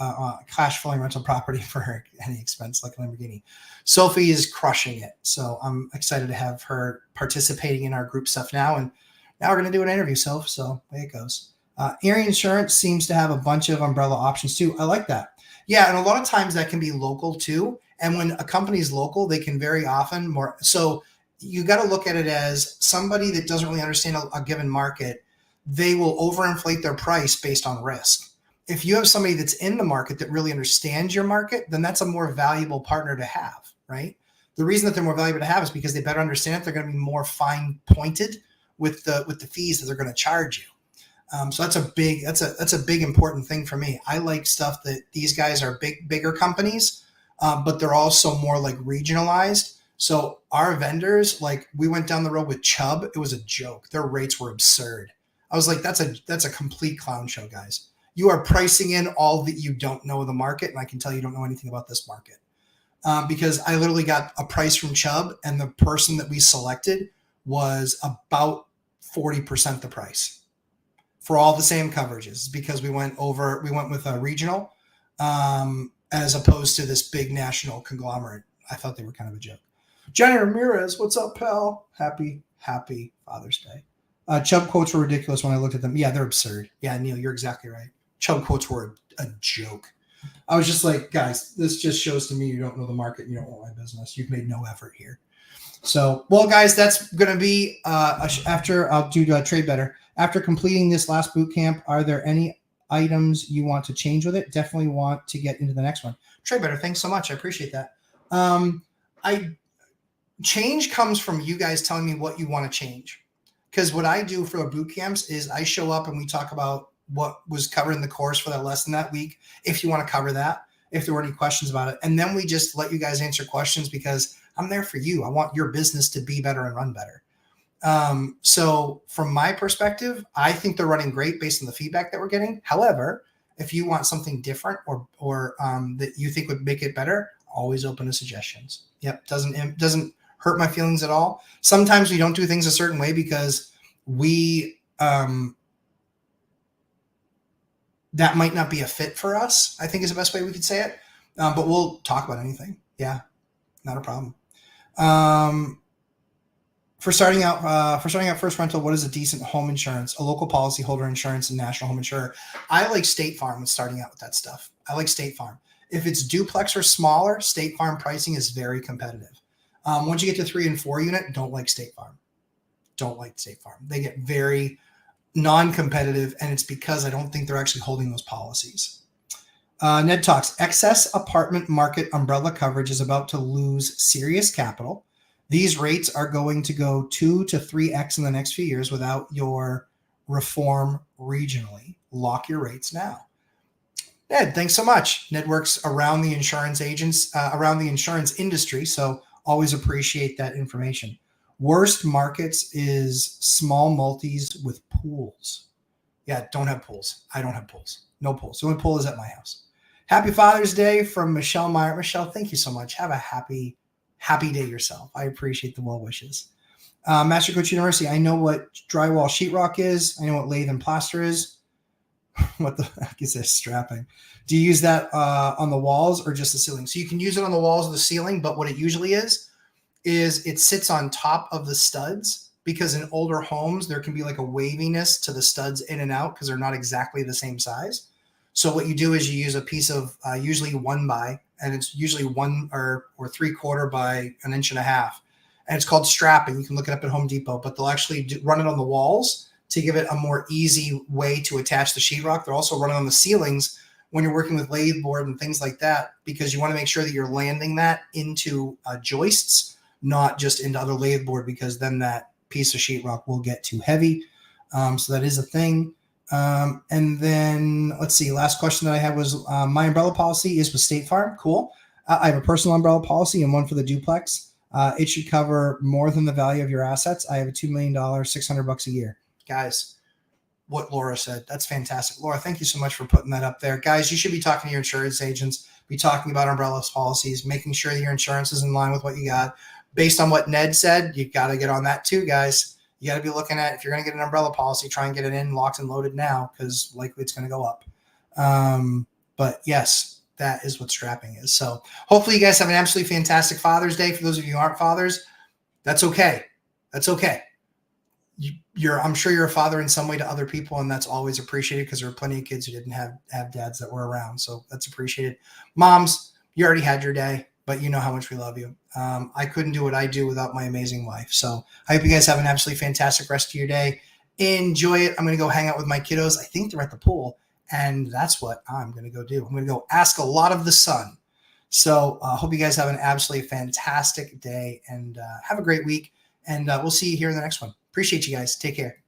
cash flowing rental property for any expense like a Lamborghini. Sophie is crushing it. So I'm excited to have her participating in our group stuff now. And now we're going to do an interview, Soph. So there it goes. Erie Insurance seems to have a bunch of umbrella options too. I like that. Yeah. And a lot of times that can be local too. And when a company is local, they can very often more. So you got to look at it as somebody that doesn't really understand a given market. They will overinflate their price based on risk. If you have somebody that's in the market that really understands your market, then that's a more valuable partner to have, right? The reason that they're more valuable to have is because they better understand it. They're going to be more fine pointed with the fees that they're going to charge you. So that's a big important thing for me. I like stuff that these guys are bigger companies, but they're also more like regionalized. So our vendors, like we went down the road with Chubb, it was a joke. Their rates were absurd. I was like, that's a complete clown show, guys. You are pricing in all that you don't know of the market, and I can tell you don't know anything about this market. Because I literally got a price from Chubb, and the person that we selected was about 40% the price for all the same coverages, because we went with a regional as opposed to this big national conglomerate. I thought they were kind of a joke. Johnny Ramirez, what's up, pal? Happy Father's Day. Chubb quotes were ridiculous when I looked at them. Yeah, they're absurd. Yeah, Neil, you're exactly right. Chubb quotes were a joke. I was just like, guys, this just shows to me you don't know the market. You don't know my business. You've made no effort here. So, well, guys, that's going to be after I'll do Trade Better. After completing this last boot camp, are there any items you want to change with it? Definitely want to get into the next one. Trade Better, thanks so much. I appreciate that. Change comes from you guys telling me what you want to change. Because what I do for the boot camps is I show up and we talk about what was covered in the course for that lesson that week, if you want to cover that, if there were any questions about it. And then we just let you guys answer questions because I'm there for you. I want your business to be better and run better. So from my perspective, I think they're running great based on the feedback that we're getting. However, if you want something different or that you think would make it better, always open to suggestions. Yep. Doesn't hurt my feelings at all. Sometimes we don't do things a certain way because we, that might not be a fit for us, I think is the best way we could say it. But we'll talk about anything. Yeah, not a problem. For starting out first rental, what is a decent home insurance? A local policyholder insurance and national home insurer. I like State Farm with starting out with that stuff. I like State Farm. If it's duplex or smaller, State Farm pricing is very competitive. Once you get to 3 and 4 unit, don't like State Farm. Don't like State Farm. They get very non-competitive, and it's because I don't think they're actually holding those policies. Ned talks, excess apartment market umbrella coverage is about to lose serious capital. These rates are going to go 2 to 3x in the next few years without your reform regionally. Lock your rates now. Ned, thanks so much. Ned works around the insurance agents, around the insurance industry, so always appreciate that information. Worst markets is small multis with pools. Yeah, don't have pools. I don't have pools. No pools. The only pool is at my house. Happy Father's Day from Michelle Meyer. Michelle, thank you so much. Have a happy day yourself. I appreciate the well wishes. Master Coach University, I know what drywall sheetrock is. I know what lathe and plaster is. What the heck is this strapping? Do you use that on the walls or just the ceiling? So you can use it on the walls or the ceiling, but what it usually is it sits on top of the studs, because in older homes, there can be like a waviness to the studs in and out because they're not exactly the same size. So what you do is you use a piece of usually 1 by, and it's usually 1 or 3/4 by 1.5 inches. And it's called strapping. You can look it up at Home Depot, but they'll actually run it on the walls to give it a more easy way to attach the sheetrock. They're also running on the ceilings when you're working with lathe board and things like that, because you want to make sure that you're landing that into joists, not just into other lathe board, because then that piece of sheetrock will get too heavy. So that is a thing. And then let's see, last question that I had was my umbrella policy is with State Farm. Cool. I have a personal umbrella policy and one for the duplex. It should cover more than the value of your assets. I have a $2 million, $600 a year. Guys, what Laura said, that's fantastic. Laura, thank you so much for putting that up there. Guys, you should be talking to your insurance agents, be talking about umbrella policies, making sure that your insurance is in line with what you got. Based on what Ned said, you got to get on that too, guys. You got to be looking at, if you're going to get an umbrella policy, try and get it in locked and loaded now, because likely it's going to go up. But yes, that is what strapping is. So hopefully you guys have an absolutely fantastic Father's Day. For those of you who aren't fathers, that's okay. That's okay. I'm sure you're a father in some way to other people, and that's always appreciated, because there are plenty of kids who didn't have dads that were around. So that's appreciated. Moms, you already had your day, but you know how much we love you. I couldn't do what I do without my amazing wife. So I hope you guys have an absolutely fantastic rest of your day. Enjoy it. I'm going to go hang out with my kiddos. I think they're at the pool, and that's what I'm going to go do. I'm going to go ask a lot of the sun. So hope you guys have an absolutely fantastic day and have a great week. And we'll see you here in the next one. Appreciate you guys. Take care.